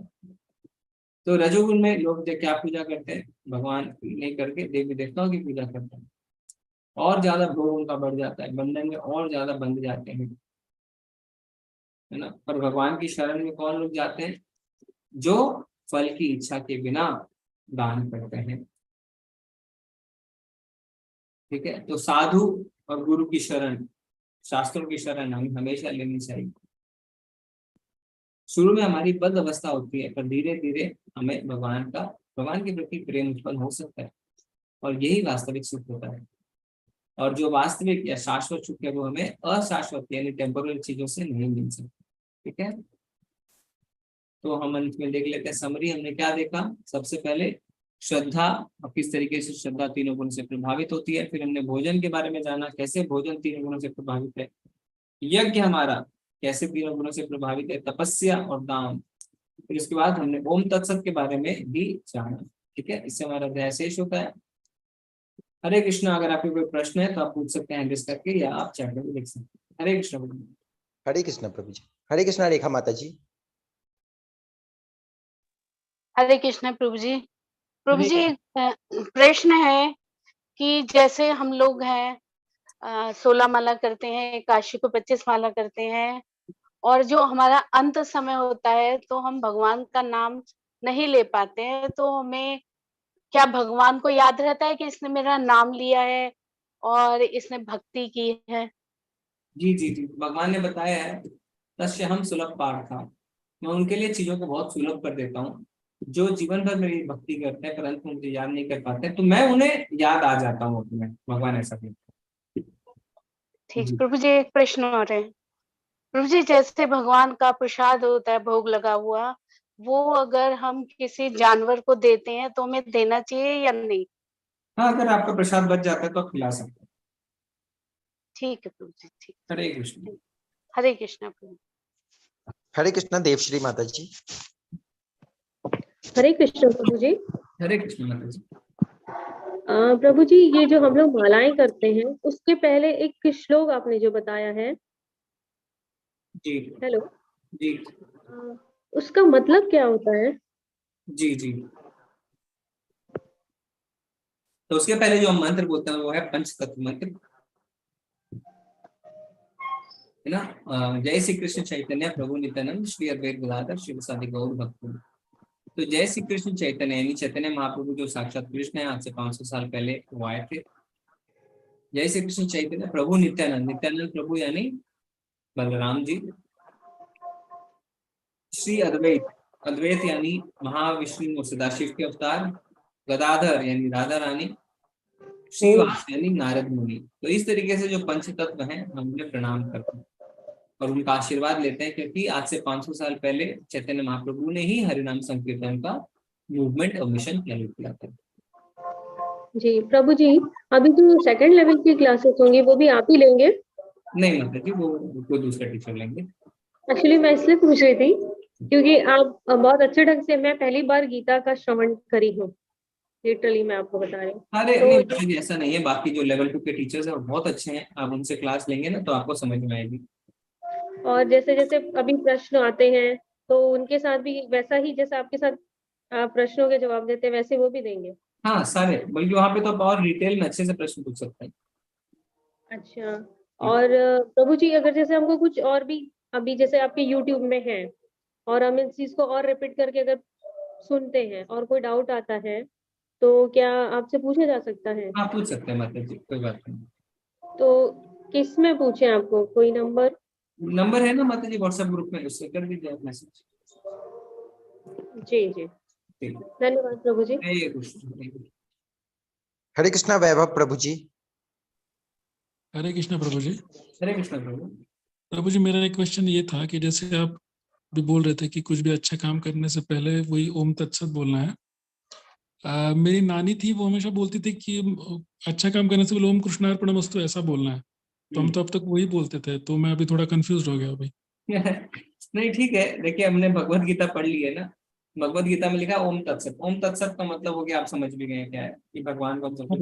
तो रजोगुण में लोग क्या पूजा करते हैं? भगवान नहीं करके देवी देवताओं की पूजा करते हैं, और ज्यादा भोग उनका बढ़ जाता है, बंधन में और ज्यादा बंध जाते हैं, है ना। पर भगवान की शरण में कौन लोग जाते हैं? जो फल की इच्छा के बिना दान करते हैं। ठीक है, तो साधु और गुरु की शरण, शास्त्रों की शरण हमें हमेशा लेनी चाहिए। शुरू में हमारी बद्ध अवस्था होती है, पर धीरे धीरे हमें भगवान के प्रति प्रेम उत्पन्न हो सकता है, और यही वास्तविक सुख होता है। और जो वास्तविक या शाश्वत सुख है वो हमें अशाश्वत यानी टेम्पोररी चीजों से नहीं मिल सकता। ठीक है, तो हम अंत में देख लेते हैं समरी। हमने क्या देखा? सबसे पहले श्रद्धा, और किस तरीके से श्रद्धा तीनों गुणों से प्रभावित होती है। फिर हमने भोजन के बारे में जाना, कैसे भोजन तीनों गुणों से प्रभावित है। यज्ञ हमारा कैसे तीनों गुणों से प्रभावित है, तपस्या और दान। फिर उसके बाद हमने ओम तत्सत के बारे में भी जाना। ठीक है, इससे हमारा अध्याय शेष होता है। हरे कृष्ण। अगर आपके कोई प्रश्न है तो आप पूछ सकते हैं डिस्कस करके, या आप चैट में लिख सकते हैं। हरे कृष्ण। हरे कृष्ण प्रभु जी। हरे कृष्ण रेखा माता जी। हरे कृष्ण प्रभु जी। प्रभु जी, प्रश्न है कि जैसे हम लोग हैं 16 माला करते हैं, काशी को 25 माला करते हैं, और जो हमारा अंत समय होता है तो हम भगवान का नाम नहीं ले पाते हैं, तो हमें क्या भगवान को याद रहता है कि इसने मेरा नाम लिया है और इसने भक्ति की है? जी जी जी, भगवान ने बताया है तस्य हम सुलभ पार्था, मैं उनके लिए चीजों को बहुत सुलभ कर देता हूँ जो जीवन भर मेरी भक्ति करते हैं परंतु मुझे याद नहीं कर पाते, तो मैं उन्हें याद आ जाता हूँ अपने। भगवान ऐसा कहते हैं। ठीक प्रभु जी, एक प्रश्न और है प्रभु जी। जैसे भगवान का प्रसाद होता है भोग लगा हुआ, वो अगर हम किसी जानवर को देते हैं तो हमें देना चाहिए या नहीं? हाँ, अगर आपका प्रसाद बच जाता है तो आप खिला सकते हैं। ठीक है प्रभु जी, ठीक। हरे कृष्ण। हरे कृष्ण प्रभु। हरे कृष्ण देवश्री माता जी। हरे कृष्ण प्रभु जी। हरे कृष्ण माता जी। प्रभु जी, ये जो हम लोग मालाएं करते हैं उसके पहले एक श्लोक आपने जो बताया है, जी हेलो जी, उसका मतलब क्या होता है? जी जी, तो उसके पहले जो हम मंत्र बोलते हैं वो है पंचतत्व मंत्र, है ना। जय श्री कृष्ण चैतन्य प्रभु नित्यानंद श्री अद्वैत गदाधर शिव सादि गौर भक्त। तो जय श्री कृष्ण चैतन्य यानी चैतन्य महाप्रभु जो साक्षात कृष्ण है, आज से 500 साल पहले वो आए थे। जय श्री कृष्ण चैतन्य प्रभु नित्यानंद, नित्यानंद प्रभु यानी बलराम जी। श्री अद्वैत, अद्वैत यानी महाविष्णु और सदाशिव के अवतार। गदाधर यानी राधा रानी। श्रीवास यानी नारद मुनि। तो इस तरीके से जो पंच तत्व हैं हम उन्हें प्रणाम करते हैं और उनका आशीर्वाद लेते हैं, क्योंकि आज से 500 साल पहले चैतन्य महाप्रभु ने ही हरिनाम संकीर्तन का मूवमेंट और मिशन चालू किया था। जी प्रभु जी, अभी जो सेकंड लेवल की क्लासेस होंगी वो भी आप ही लेंगे? नहीं माता जी, वो कोई दूसरा टीचर लेंगे। एक्चुअली मैं इसलिए पूछ रही थी क्योंकि आप बहुत अच्छे ढंग से, मैं पहली बार गीता का श्रवण करी हूँ, लिटरली मैं आपको बता रही हूँ। अरे तो नहीं, ऐसा नहीं है। बाकी जो लेवल 2 के टीचर्स हैं वो बहुत अच्छे हैं, आप उनसे क्लास लेंगे ना तो आपको समझ में आएगी। और जैसे जैसे अभी प्रश्न आते हैं तो उनके साथ भी वैसा ही जैसे आपके साथ आप प्रश्नों के जवाब देते हैं वैसे वो भी देंगे? हाँ सारे, बल्कि वहाँ पे तो और डिटेल में अच्छे से प्रश्न पूछ सकते हैं। अच्छा, और प्रभु जी अगर जैसे हमको कुछ और भी अभी जैसे आपके YouTube में है और हम इस चीज को और रिपीट करके अगर सुनते हैं और कोई डाउट आता है तो क्या आपसे पूछा जा सकता है? हाँ पूछ सकते हैं माता जी, कोई बात नहीं। तो किस में पूछे आपको? कोई नंबर है ना माता जी व्हाट्सएप ग्रुप में, उससे कर दीजिए आप मैसेज। जी जी, धन्यवाद प्रभु जी। हरे कृष्णा वैभव प्रभु जी। हरे कृष्णा प्रभु जी। हरे कृष्णा प्रभु। प्रभु जी, मेरा एक क्वेश्चन ये था कि जैसे आप भी बोल रहे थे कि कुछ भी अच्छा काम करने से पहले वही ओम तत्सत बोलना है। मेरी नानी थी, वो हमेशा बोलती थी कि अच्छा काम करने से पहले ओम कृष्णार्पणमस्तु ऐसा बोलना है। तो हम तो अब तक वही बोलते थे, तो मैं अभी थोड़ा कंफ्यूज हो गया अभी। नहीं ठीक है, देखिए हमने भगवत गीता पढ़ ली है ना, भगवत गीता में लिखा ओम तत्सत। ओम तत्सत का मतलब हो गया, आप समझ भी गए क्या है, कि भगवान को हम सब कुछ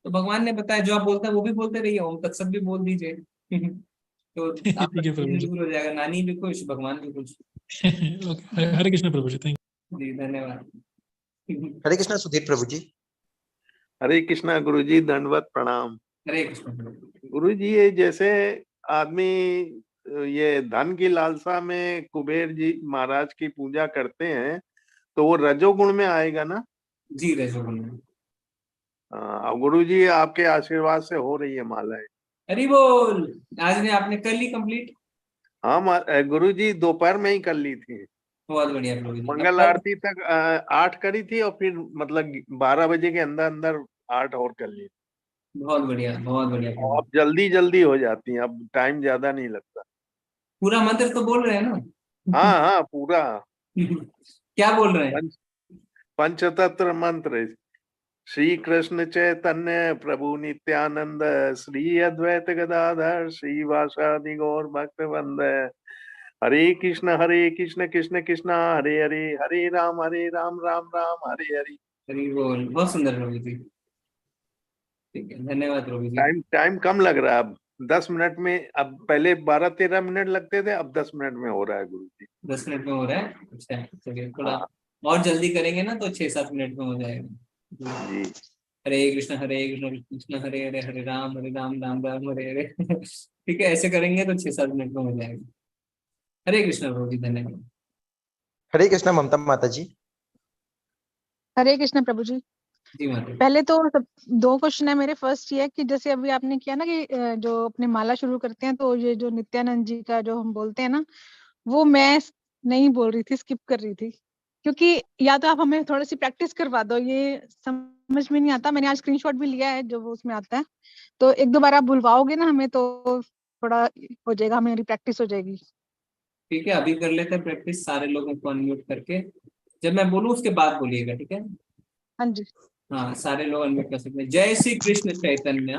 तो भगवान ने बताया, जो आप बोलते हैं वो भी बोलते रहिए, ओम तत्सत भी बोल दीजिए। तो आप दूर हो जाएगा, नानी भी खुश, भगवान भी खुश। हरे कृष्ण प्रभु जी, थैंक जी धन्यवाद। हरे कृष्णा सुधीर प्रभु जी। हरे कृष्णा गुरु जी, दंडवत प्रणाम। हरे कृष्ण गुरु जी, ये जैसे आदमी ये धन की लालसा में कुबेर जी महाराज की पूजा करते हैं, तो वो रजोगुण में आएगा ना? जी रजोगुण में। गुरु जी आपके आशीर्वाद से हो रही है मालाएं। अरे बोल, आज ने आपने कर ली कंप्लीट? हाँ गुरु जी, दोपहर में ही कर ली थी। बहुत बढ़िया प्रभु जी। मंगल आरती तक 8 करी थी, और फिर मतलब 12 बजे के अंदर अंदर 8 और कर ली। बहुत बढ़िया, बहुत बढ़िया। अब जल्दी जल्दी हो जाती है, अब टाइम ज्यादा नहीं लगता। पूरा मंत्र तो बोल रहे हैं ना? हाँ हाँ पूरा। क्या बोल रहे हैं? पंचतत्व मंत्र, श्री कृष्ण चैतन्य प्रभु नित्यानंद, श्री अद्वैत गदाधर श्रीवासादि गौर भक्तवृंद, हरे कृष्ण कृष्ण कृष्ण हरे हरे, हरे राम राम राम हरे हरे। हरि बोल। बहुत सुंदर प्रभु जी, ठीक है, धन्यवाद प्रभु जी। टाइम कम लग रहा है अब, 10 मिनट में। अब पहले 12-13 मिनट लगते थे, अब 10 मिनट में हो रहा है गुरु जी। 10 मिनट में हो रहा है? अच्छा चलिए, थोड़ा और जल्दी करेंगे ना तो 6-7 मिनट में हो जाएगा जी। हरे कृष्ण कृष्ण हरे हरे, हरे राम राम राम हरे हरे। ठीक है, ऐसे करेंगे तो 6-7 मिनट में हो जाएगा। हरे कृष्ण प्रभु जी, धन्यवाद। हरे कृष्णा ममता माता जी। हरे कृष्ण प्रभु जी। जी माता। पहले तो सब 2 क्वेश्चन है मेरे। फर्स्ट ये है कि जैसे अभी आपने किया ना कि जो अपने माला शुरू करते हैं, तो ये जो नित्यानंद जी का जो हम बोलते हैं ना, वो मैं नहीं बोल रही थी, स्किप कर रही थी, क्योंकि या तो आप हमें थोड़ी सी प्रैक्टिस करवा दो, ये समझ में नहीं आता। मैंने आज स्क्रीनशॉट भी लिया है जो वो उसमें आता है, तो 1-2 बार आप बुलवाओगे ना हमें, तो थोड़ा हो जाएगा, हमारी प्रैक्टिस हो जाएगी। ठीक है, अभी कर लेते हैं प्रैक्टिस, सारे लोगों को अनम्यूट करके। जब मैं बोलूं उसके बाद बोलिएगा, ठीक है? हाँ जी। हाँ, सारे लोग अनम्यूट कर सकते हैं। जय श्री कृष्ण चैतन्य,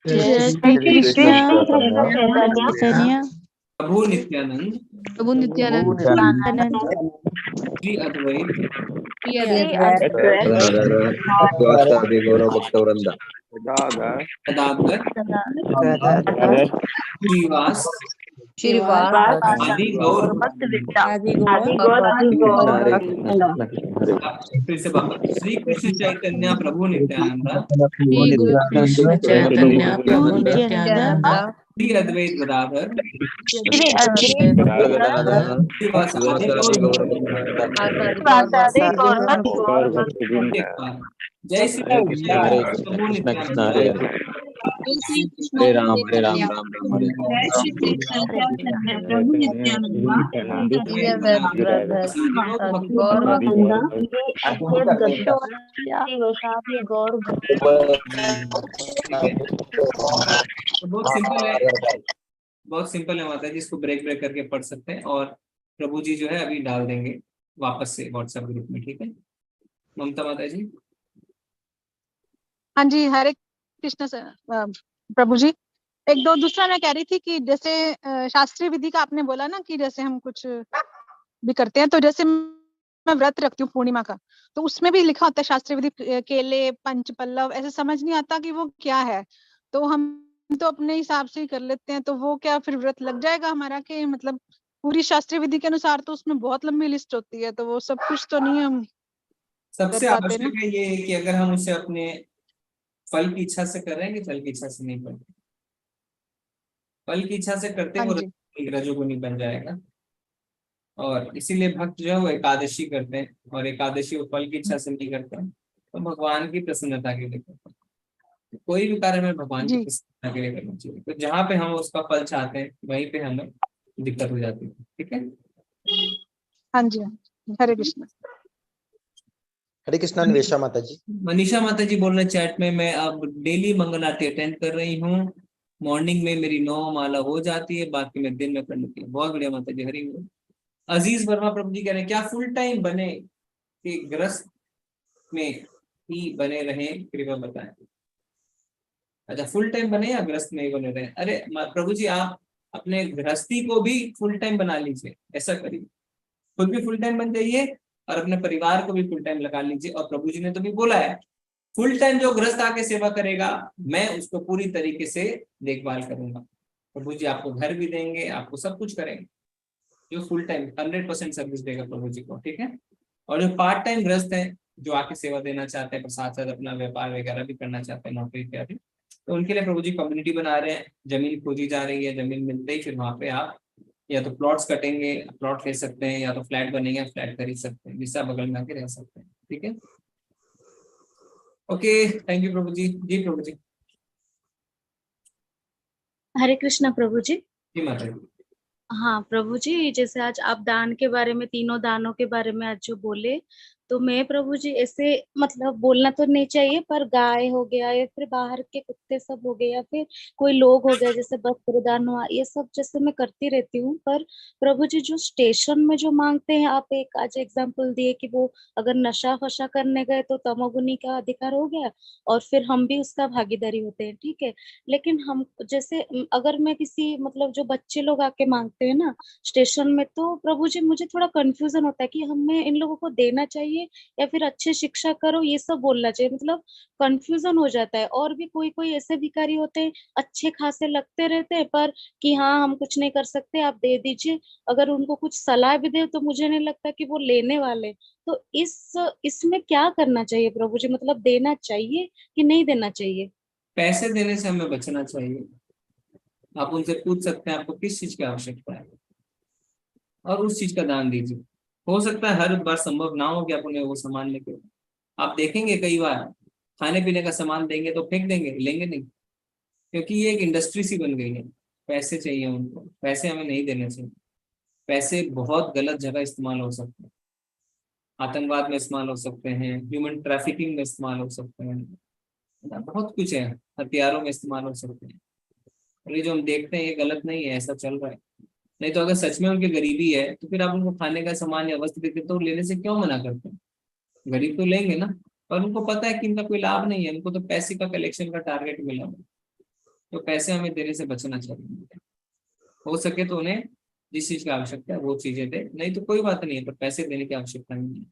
जय श्री कृष्ण चैतन्य प्रभु नित्यानंद, प्रभु नित्यानंद श्री अद्वैत गदाधर श्रीवास आदि गौर फिर से वापस। श्री कृष्ण चैतन्य प्रभु नित्यानंद, श्री अद्वैत गदाधर श्रीवास आदि गौर। जय श्री प्रभु नित्यानंद, हरे राम राम हरे प्रभु नित्यानंद बहुत सिंपल है, बहुत सिंपल है माता जी, इसको ब्रेक ब्रेक करके पढ़ सकते हैं। और प्रभु जी जो है अभी डाल देंगे वापस से व्हाट्सएप ग्रुप में, ठीक है ममता माता जी? हाँ जी। हरे कृष्ण प्रभु जी। 1-2 दूसरा मैं कह रही थी कि जैसे शास्त्रीय विधि का आपने बोला ना, कि जैसे हम कुछ भी करते हैं, तो जैसे मैं व्रत रखती हूँ पूर्णिमा का, तो उसमें भी लिखा होता है शास्त्रीय विधि, केले पंच पल्लव, ऐसे समझ नहीं आता कि वो क्या है। तो हम तो अपने हिसाब से ही कर लेते हैं, तो वो क्या फिर व्रत लग जाएगा हमारा? कि मतलब पूरी शास्त्रीय विधि के अनुसार तो उसमें बहुत लंबी लिस्ट होती है, तो वो सब कुछ तो नहीं हम सबसे कर पाते आवश्यक है ये कि अगर हम उसे अपने फल की इच्छा से कर रहे हैं कि फल की इच्छा से नहीं करते। फल की इच्छा से करते हैं वो रजोगुणी बन जाएगा, और इसीलिए भक्त जो है वो एकादशी करते हैं, और एकादशी वो फल की इच्छा से नहीं करते हैं, तो भगवान की प्रसन्नता के लिए करते हैं। कोई भी कार्य में भगवान की प्रसन्नता के लिए करना चाहिए। तो जहाँ पे हम उसका फल चाहते हैं वहीं पे हमें दिक्कत हो जाती है, ठीक है? हाँ जी। हरे कृष्ण। हरे कृष्णा निवेशा माता जी। मनीषा माता जी बोल रहे चैट में, मैं अब डेली मंगल आरती अटेंड कर रही हूँ। मॉर्निंग में मेरी 9 माला हो जाती है, बाकी मैं दिन में करने की। बहुत बढ़िया माता जी, हरि बोल। अजीज वर्मा प्रभु जी कह रहे हैं क्या फुल टाइम बने कि गृहस्थ में ही बने रहें, कृपया बताएं। अच्छा, फुल टाइम बने या गृहस्थ में ही बने रहें? अरे प्रभु जी, आप अपने गृहस्थी को भी फुल टाइम बना लीजिए, ऐसा करिए, खुद भी फुल टाइम बन जाइए और अपने परिवार को भी फुल टाइम लगा लीजिए। और प्रभु जी ने तो भी बोला है, फुल टाइम जो गृहस्थ आके सेवा करेगा मैं उसको पूरी तरीके से देखभाल करूंगा। प्रभु जी आपको घर भी देंगे, आपको सब कुछ करेंगे। जो फुल टाइम 100% सर्विस देगा प्रभु जी को, ठीक है। और जो पार्ट टाइम गृहस्थ हैं, जो आके सेवा देना चाहते हैं पर साथ साथ अपना व्यापार वगैरह भी करना चाहते हैं, नौकरी इत्यादि, तो उनके लिए प्रभु जी कम्युनिटी बना रहे हैं। जमीन खोजी जा रही है, जमीन मिलते ही फिर वहां पे आप या तो प्लॉट्स कटेंगे, प्लॉट ले सकते हैं, या तो फ्लैट बनेंगे, फ्लैट खरीद सकते हैं, जिससे बगल में आके रह सकते हैं, ठीक है। ओके, थैंक यू प्रभु जी। जी प्रभु जी। हरे कृष्णा प्रभु जी। जी माता जी। हाँ प्रभु जी, जैसे आज आप दान के बारे में, तीनों दानों के बारे में आज जो बोले, तो मैं प्रभु जी ऐसे मतलब बोलना तो नहीं चाहिए, पर गाय हो गया या फिर बाहर के कुत्ते सब हो गए या फिर कोई लोग हो गए, जैसे वस्त्र दान हुआ, ये सब जैसे मैं करती रहती हूँ। पर प्रभु जी जो स्टेशन में जो मांगते हैं, आप एक आज एग्जाम्पल दिए कि वो अगर नशा फशा करने गए तो तमोगुनी का अधिकार हो गया और फिर हम भी उसका भागीदारी होते हैं, ठीक है। लेकिन हम जैसे अगर मैं किसी मतलब जो बच्चे लोग आके मांगते हैं ना स्टेशन में, तो प्रभु जी मुझे थोड़ा कंफ्यूजन होता है कि हमें इन लोगों को देना चाहिए या फिर अच्छे शिक्षा करो ये सब बोलना चाहिए, मतलब कंफ्यूजन हो जाता है। और भी कोई कोई ऐसे भिखारी होते हैं, अच्छे खासे लगते रहते हैं, पर कि हाँ हम कुछ नहीं कर सकते, आप दे दीजिए। अगर उनको कुछ सलाह भी दे तो मुझे नहीं लगता कि वो लेने वाले। तो इसमें क्या करना चाहिए प्रभु जी, मतलब देना चाहिए कि नहीं देना चाहिए? पैसे देने से हमें बचना चाहिए। आप उनसे पूछ सकते हैं आपको किस चीज की आवश्यकता है और उस चीज का दान दीजिए। हो सकता है हर बार संभव ना हो कि आप उन्हें वो सामान लेके, आप देखेंगे कई बार खाने पीने का सामान देंगे तो फेंक देंगे, लेंगे नहीं, क्योंकि ये एक इंडस्ट्री सी बन गई है। पैसे चाहिए उनको, पैसे हमें नहीं देने चाहिए। पैसे बहुत गलत जगह इस्तेमाल हो सकते हैं, आतंकवाद में इस्तेमाल हो सकते हैं, ह्यूमन ट्रैफिकिंग में इस्तेमाल हो सकते हैं, बहुत कुछ है, हथियारों में इस्तेमाल हो सकते हैं। और ये जो हम देखते हैं ये गलत नहीं है, ऐसा चल रहा है। नहीं तो अगर सच में उनकी गरीबी है तो फिर आप उनको खाने का सामान या वस्त्र देते तो लेने से क्यों मना करते हैं? गरीब तो लेंगे ना। और उनको पता है कि इनका कोई लाभ नहीं है, उनको तो पैसे का कलेक्शन का टारगेट मिला है। तो पैसे हमें देने से बचना चाहिए। हो सके तो उन्हें जिस चीज की आवश्यकता है वो चीजें दे, नहीं तो कोई बात नहीं है, पर पैसे देने की आवश्यकता नहीं है।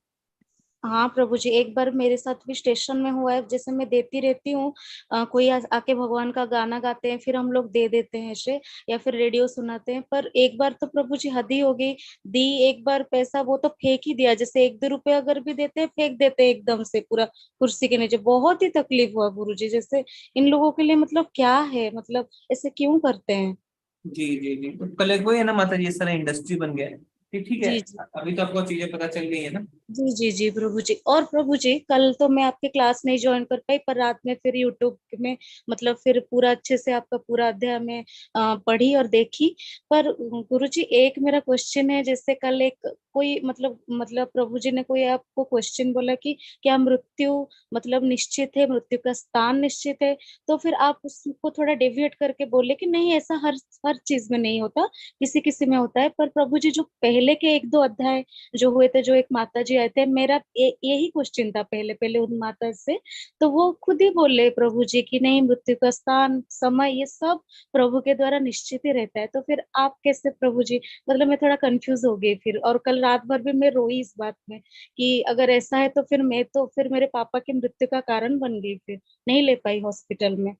हाँ प्रभु जी, एक बार मेरे साथ भी स्टेशन में हुआ है, जैसे मैं देती रहती हूँ, कोई आके भगवान का गाना गाते हैं, फिर हम लोग दे देते हैं ऐसे, या फिर रेडियो सुनाते हैं। पर एक बार तो प्रभु जी हद ही हो गई, दी एक बार पैसा वो तो फेंक ही दिया, जैसे 1-2 रुपए अगर भी देते हैं फेंक देते हैं एकदम से पूरा कुर्सी के नीचे। बहुत ही तकलीफ हुआ गुरु जी, जैसे इन लोगों के लिए मतलब क्या है, मतलब ऐसे क्यों करते हैं? जी जी जी, तो कल वही है ना माता जी, इस तरह इंडस्ट्री बन गया है। ठीक है, जी जी अभी तो आपको चीजें पता चल गई है ना। जी जी जी प्रभु जी। और प्रभु जी कल तो मैं आपके क्लास नहीं ज्वाइन कर पाई, पर रात में फिर यूट्यूब में मतलब फिर पूरा अच्छे से आपका पूरा अध्याय में पढ़ी और देखी। पर गुरु जी एक मेरा क्वेश्चन है, जैसे कल एक कोई मतलब प्रभु जी ने कोई आपको क्वेश्चन बोला कि क्या मृत्यु मतलब निश्चित है, मृत्यु का स्थान निश्चित है, तो फिर आप उसको थोड़ा डेविएट करके बोले कि नहीं ऐसा हर हर चीज में नहीं होता, किसी किसी में होता है। पर प्रभु जी जो पहले के 1-2 अध्याय जो हुए थे, जो एक माता जी आए थे, मेरा यही क्वेश्चन था पहले पहले उन माता से, तो वो खुद ही बोले प्रभु जी की नहीं, मृत्यु का स्थान समय ये सब प्रभु के द्वारा निश्चित ही रहता है। तो फिर आप कैसे प्रभु जी, मतलब मैं थोड़ा कंफ्यूज हो गई फिर, और कल रात भर भी मैं रोई इस बात में कि अगर ऐसा है तो फिर मैं तो फिर मेरे पापा की मृत्यु का कारण बन गई, फिर नहीं ले पाई हॉस्पिटल में।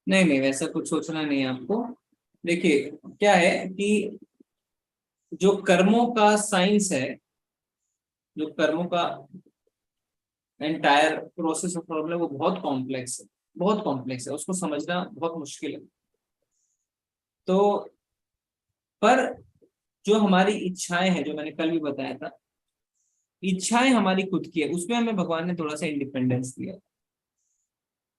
नहीं नहीं, वैसा कुछ सोचना नहीं है आपको। देखिए क्या है कि जो कर्मों का साइंस है, जो कर्मों का एंटायर प्रोसेस ऑफ प्रॉब्लम, वो बहुत कॉम्प्लेक्स है, बहुत कॉम्प्लेक्स है, उसको समझना बहुत मुश्किल है। तो पर जो हमारी इच्छाएं हैं, जो मैंने कल भी बताया था, इच्छाएं हमारी खुद की है, उसमें हमें भगवान ने थोड़ा सा इंडिपेंडेंस दिया।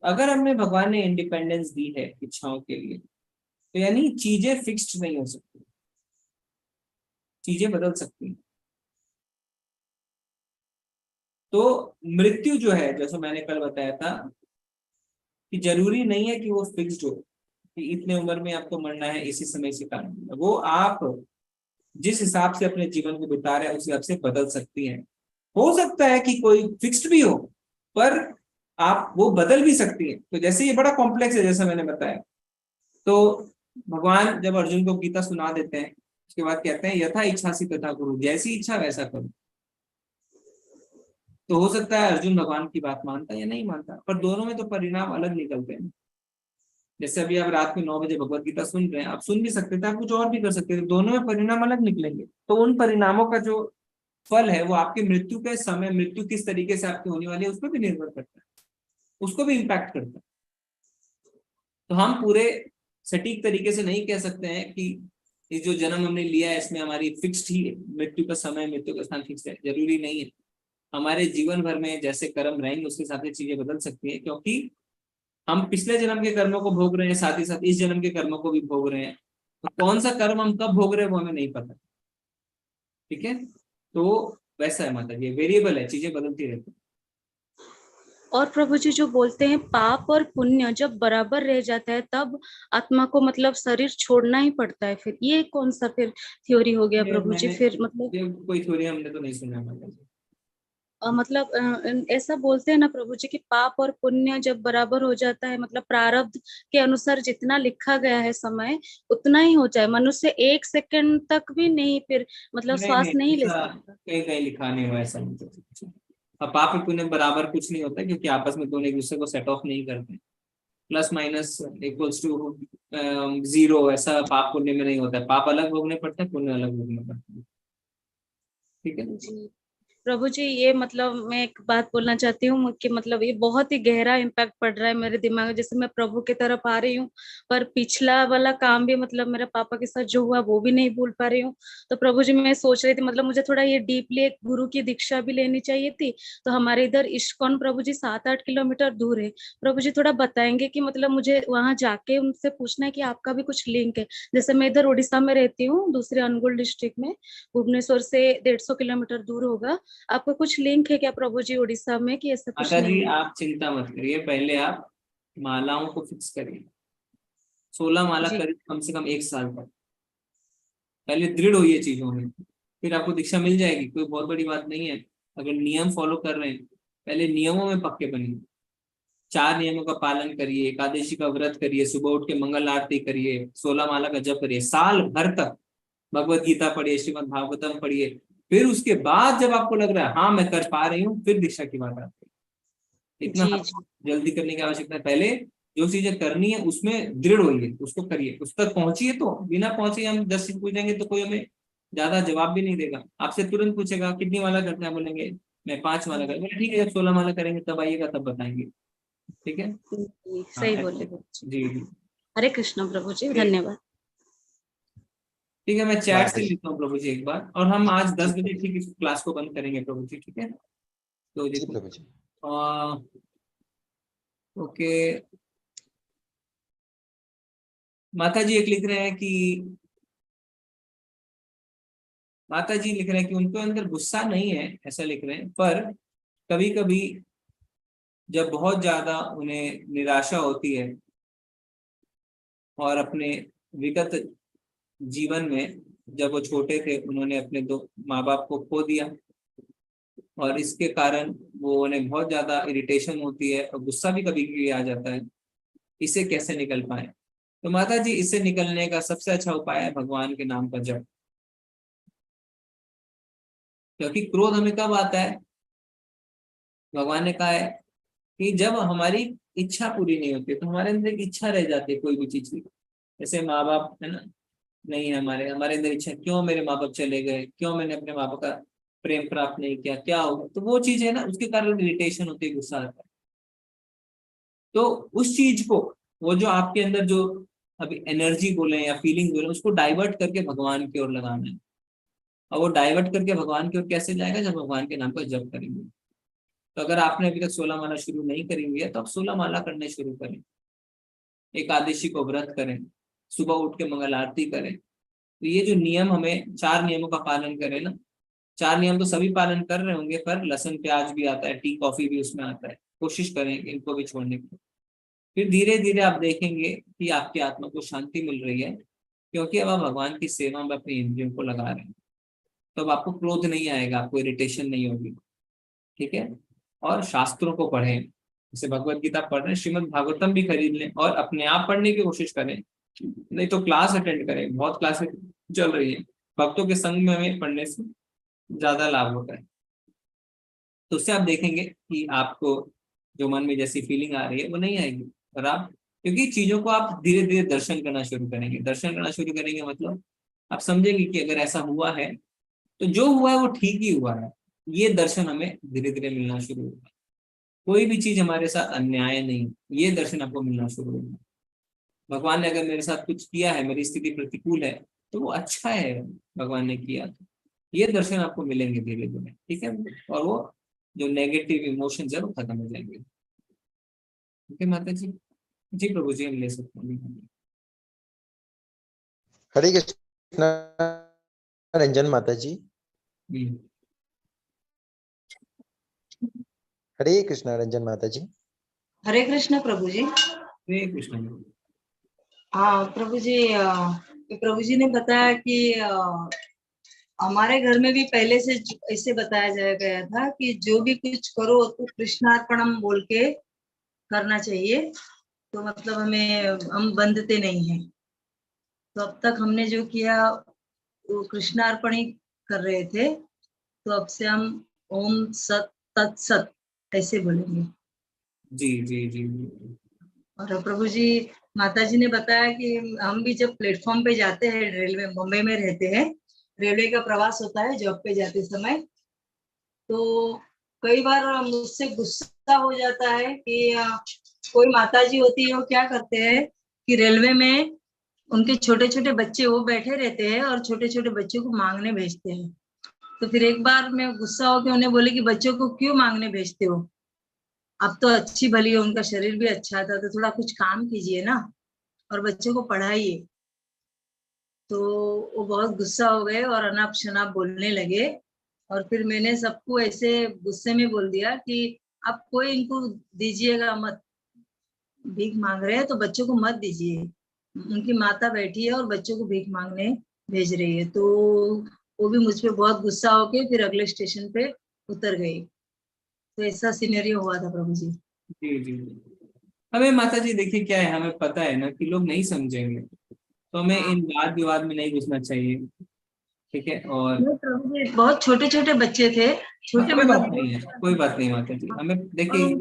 अगर हमें भगवान ने इंडिपेंडेंस दी है इच्छाओं के लिए, तो यानी चीजें फिक्स्ड नहीं हो सकती, चीजें बदल सकती हैं। तो मृत्यु जो है, जैसे मैंने कल बताया था कि जरूरी नहीं है कि वो फिक्स्ड हो कि इतने उम्र में आपको मरना है, इसी समय से कारण, वो आप जिस हिसाब से अपने जीवन को बिता रहे हैं उस हिसाब से बदल सकती हैं। हो सकता है कि कोई फिक्स्ड भी हो, पर आप वो बदल भी सकती है। तो जैसे ये बड़ा कॉम्प्लेक्स है, जैसा मैंने बताया। तो भगवान जब अर्जुन को गीता सुना देते हैं, उसके बाद कहते हैं यथा इच्छासी तथा कुरु, जैसी इच्छा वैसा करो। तो हो सकता है अर्जुन भगवान की बात मानता है या नहीं मानता, पर दोनों में तो परिणाम अलग निकलते हैं। जैसे अभी आप रात में 9 बजे भगवत गीता सुन रहे हैं, आप सुन भी सकते थे, आप कुछ और भी कर सकते थे, दोनों में परिणाम अलग निकलेंगे। तो उन परिणामों का जो फल है वो आपके मृत्यु के समय, मृत्यु किस तरीके से आपकी होने वाली है उस पर भी निर्भर करता है, उसको भी इम्पैक्ट करता है। तो हम पूरे सटीक तरीके से नहीं कह सकते हैं कि ये जो जन्म हमने लिया है इसमें हमारी फिक्स्ड ही मृत्यु का समय, मृत्यु का स्थान फिक्स है, जरूरी नहीं है। हमारे जीवन भर में जैसे कर्म रहेंगे उसके हिसाब से चीजें बदल सकती है, क्योंकि हम पिछले जन्म के कर्मों को भोग रहे हैं, साथ ही साथ इस जन्म के कर्मों को भी भोग रहे हैं। तो कौन सा कर्म हम कब भोग रहे हैं वो हमें नहीं पता। ठीक है, तो वैसा है माता जी, वेरिएबल है, चीजें बदलती रहती है। और प्रभु जी जो बोलते हैं पाप और पुण्य जब बराबर रह जाता है तब आत्मा को मतलब शरीर छोड़ना ही पड़ता है, फिर ये कौन सा फिर थ्योरी हो गया प्रभु जी? फिर मतलब ये कोई थ्योरी हमने तो नहीं सुना माता जी। मतलब ऐसा बोलते हैं ना प्रभु जी कि पाप और पुण्य जब बराबर हो जाता है, मतलब प्रारब्ध के अनुसार जितना लिखा गया है समय उतना ही हो जाए। मनुष्य 1 सेकंड तक भी नहीं फिर मतलब श्वास नहीं ले सकता। कहीं कहीं लिखा नहीं हुआ ऐसा नहीं तो। अब पाप और पुण्य बराबर कुछ नहीं होता, क्योंकि आपस में दोनों एक दूसरे को सेट ऑफ नहीं करते। प्लस माइनस इक्वल्स टू 0 ऐसा पाप पुण्य में नहीं होता है। पाप अलग भोगने पड़ते हैं, पुण्य अलग भोगने पड़ते हैं। ठीक है जी प्रभु जी, ये मतलब मैं एक बात बोलना चाहती हूँ कि मतलब ये बहुत ही गहरा इम्पैक्ट पड़ रहा है मेरे दिमाग में। जैसे मैं प्रभु की तरफ आ रही हूँ, पर पिछला वाला काम भी मतलब मेरे पापा के साथ जो हुआ वो भी नहीं भूल पा रही हूँ। तो प्रभु जी मैं सोच रही थी मतलब मुझे थोड़ा ये डीपली एक गुरु की दीक्षा भी लेनी चाहिए थी। तो हमारे इधर इस्कॉन प्रभु जी 7-8 किलोमीटर दूर है। प्रभु जी थोड़ा बताएंगे कि मतलब मुझे वहां जाके उनसे पूछना है कि आपका भी कुछ लिंक है। जैसे मैं इधर उड़ीसा में रहती हूँ, दूसरे अनुगुल डिस्ट्रिक्ट में, भुवनेश्वर से 150 किलोमीटर दूर होगा। आपका कुछ लिंक है क्या प्रभु जी उड़ीसा में कि ऐसा कुछ माता जी नहीं है? आप चिंता मत करिए, पहले आप मालाओं को फिक्स करिए। 16 माला करिए कम से कम 1 साल तक। पहले दृढ़ होइए चीजों में, फिर आपको दीक्षा मिल जाएगी। कोई बहुत बड़ी बात नहीं है। अगर नियम फॉलो कर रहे हैं, पहले नियमों में पक्के बनिए। 4 नियमों का पालन करिए, एकादशी का व्रत करिए, सुबह उठ के मंगल आरती करिए, 16 माला का जप करिए, साल भर तक भगवत गीता पढ़िए, श्रीमद् भागवतम पढ़िए। फिर उसके बाद जब आपको लग रहा है हाँ मैं कर पा रही हूँ, फिर दीक्षा की बात आती है। इतना जल्दी करने की आवश्यकता है। पहले जो चीजें करनी है उसमें दृढ़ होइए, उसको करिए, उस तक पहुंचिए। तो बिना पहुंचे हम 10 चीज पूछेंगे तो कोई हमें ज्यादा जवाब भी नहीं देगा। आपसे तुरंत पूछेगा कितनी माला करते हैं, बोलेंगे मैं 5 माला कर। ठीक है, जब 16 माला करेंगे तब आइएगा, तब बताएंगे। ठीक है, सही बोले जी जी। हरे कृष्ण प्रभु जी, धन्यवाद। ठीक है, मैं चैट से लिखता हूँ प्रभु जी एक बार। और हम आज 10 बजे ठीक इस क्लास को बंद करेंगे प्रभु जी। ठीक है, तो प्रभु जी। ओके, माता जी एक लिख रहे हैं कि माता जी लिख रहे हैं कि उनके अंदर गुस्सा नहीं है, ऐसा लिख रहे हैं, पर कभी कभी जब बहुत ज्यादा उन्हें निराशा होती है और अपने विगत जीवन में जब वो छोटे थे उन्होंने अपने 2 माँ बाप को खो दिया, और इसके कारण वो उन्हें बहुत ज्यादा इरिटेशन होती है और गुस्सा भी कभी कभी आ जाता है। इसे कैसे निकल पाए? तो माता जी इससे निकलने का सबसे अच्छा उपाय है भगवान के नाम का जप। क्योंकि क्रोध हमें कब आता है? भगवान ने कहा है कि जब हमारी इच्छा पूरी नहीं होती, तो हमारे अंदर एक इच्छा रह जाती है कोई भी चीज की। जैसे माँ बाप है ना, नहीं है हमारे अंदर इच्छा, क्यों मेरे माँ बाप चले गए, क्यों मैंने अपने माँ बाप का प्रेम प्राप्त नहीं किया, क्या होगा? तो वो चीज है ना, उसके कारण इरिटेशन होती है, गुस्सा आता है। तो उस चीज को, वो जो आपके अंदर जो अभी एनर्जी बोले या फीलिंग बोले, उसको डाइवर्ट करके भगवान की ओर लगाना है। और वो डाइवर्ट करके भगवान की ओर कैसे जाएगा? जब भगवान के नाम पर जप करेंगे। तो अगर आपने अभी तक 16 माला शुरू नहीं करी हुई है तो आप 16 माला करने शुरू करें, एकादशी को व्रत करें, सुबह उठ के मंगल आरती करें। तो ये जो नियम, हमें 4 नियमों का पालन करें ना, 4 नियम तो सभी पालन कर रहे होंगे, पर लहसुन प्याज भी आता है, टी कॉफी भी उसमें आता है, कोशिश करें इनको भी छोड़ने की। फिर धीरे धीरे आप देखेंगे कि आपकी आत्मा को शांति मिल रही है क्योंकि अब आप भगवान की सेवा में अपनी इंद्रियों को लगा रहे हैं, तो अब आपको क्रोध नहीं आएगा, आपको इरिटेशन नहीं होगी, ठीक है। और शास्त्रों को पढ़ें, जैसे भगवत गीता पढ़ रहे हैं, श्रीमद् भागवतम भी खरीद लें और अपने आप पढ़ने की कोशिश करें, नहीं तो क्लास अटेंड करें, बहुत क्लासेस चल रही है, भक्तों के संग में हमें पढ़ने से ज्यादा लाभ होता है। तो उससे आप देखेंगे कि आपको जो मन में जैसी फीलिंग आ रही है वो नहीं आएगी, और आप क्योंकि चीजों को आप धीरे धीरे दर्शन करना शुरू करेंगे, दर्शन करना शुरू करेंगे मतलब आप समझेंगे कि अगर ऐसा हुआ है तो जो हुआ है वो ठीक ही हुआ है, ये दर्शन हमें धीरे धीरे मिलना शुरू होगा। कोई भी चीज हमारे साथ अन्याय नहीं, ये दर्शन आपको मिलना शुरू होगा। भगवान ने अगर मेरे साथ कुछ किया है, मेरी स्थिति प्रतिकूल है, तो वो अच्छा है, भगवान ने किया, ये दर्शन आपको मिलेंगे धीरे धीरे, ठीक है। और वो जो नेगेटिव इमोशंस है वो खत्म हो जाएंगे, ठीक है माता जी। जी प्रभु जी, हम ले सकते हैं। हरे कृष्णा रंजन माता जी। हरे कृष्णा रंजन माता जी। हरे कृष्ण प्रभु जी। हरे कृष्ण। हाँ प्रभु जी ने बताया कि हमारे घर में भी पहले से ऐसे बताया गया था कि जो भी कुछ करो तो कृष्णार्पणम बोल के करना चाहिए, तो मतलब हम बंधते नहीं हैं। तो अब तक हमने जो किया वो कृष्णार्पण ही कर रहे थे, तो अब से हम ओम सत तत्सत ऐसे बोलेंगे। जी जी जी। और प्रभु जी, माता जी ने बताया कि हम भी जब प्लेटफॉर्म पे जाते हैं, रेलवे, मुंबई में रहते हैं, रेलवे का प्रवास होता है जॉब पे जाते समय, तो कई बार मुझसे गुस्सा हो जाता है कि कोई माता जी होती है, वो क्या करते हैं कि रेलवे में उनके छोटे छोटे बच्चे वो बैठे रहते हैं और छोटे छोटे बच्चों को मांगने भेजते हैं। तो फिर एक बार मैं गुस्सा होकर उन्हें बोली कि बच्चों को क्यों मांगने भेजते हो, अब तो अच्छी भली है, उनका शरीर भी अच्छा था, तो थोड़ा कुछ काम कीजिए ना और बच्चों को पढ़ाइए। तो वो बहुत गुस्सा हो गए और अनाप शनाप बोलने लगे, और फिर मैंने सबको ऐसे गुस्से में बोल दिया कि आप कोई इनको दीजिएगा मत, भीख मांग रहे हैं तो बच्चों को मत दीजिए, उनकी माता बैठी है और बच्चों को भीख मांगने भेज रही है। तो वो भी मुझ पे बहुत गुस्सा होके फिर अगले स्टेशन पे उतर गई। तो ऐसा सिनेरियो हुआ था प्रभु जी। जी जी। हमें माता जी देखिए क्या है, हमें पता है ना कि लोग नहीं समझेंगे, तो हमें इन वाद विवाद में नहीं घुसना चाहिए, ठीक है। और प्रभु जी बहुत छोटे छोटे बच्चे थे, छोटे कोई बात मतलब नहीं है, कोई बात नहीं माता जी, हमें देखिए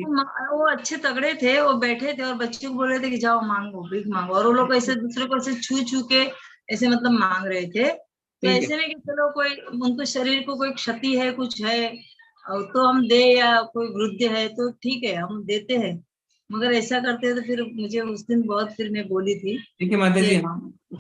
वो अच्छे तगड़े थे, वो बैठे थे और बच्चे को बोल रहे थे कि जाओ मांगो, भीख मांगो, और वो लोग ऐसे दूसरे को ऐसे छू छू के ऐसे मतलब मांग रहे थे। तो ऐसे नहीं कि चलो कोई उनको शरीर को कोई क्षति है, कुछ है तो हम दे, या कोई वृद्ध है तो ठीक है हम देते हैं, मगर ऐसा करते हैं तो फिर मुझे उस दिन बहुत, फिर मैं बोली थी। देखिए माता जी,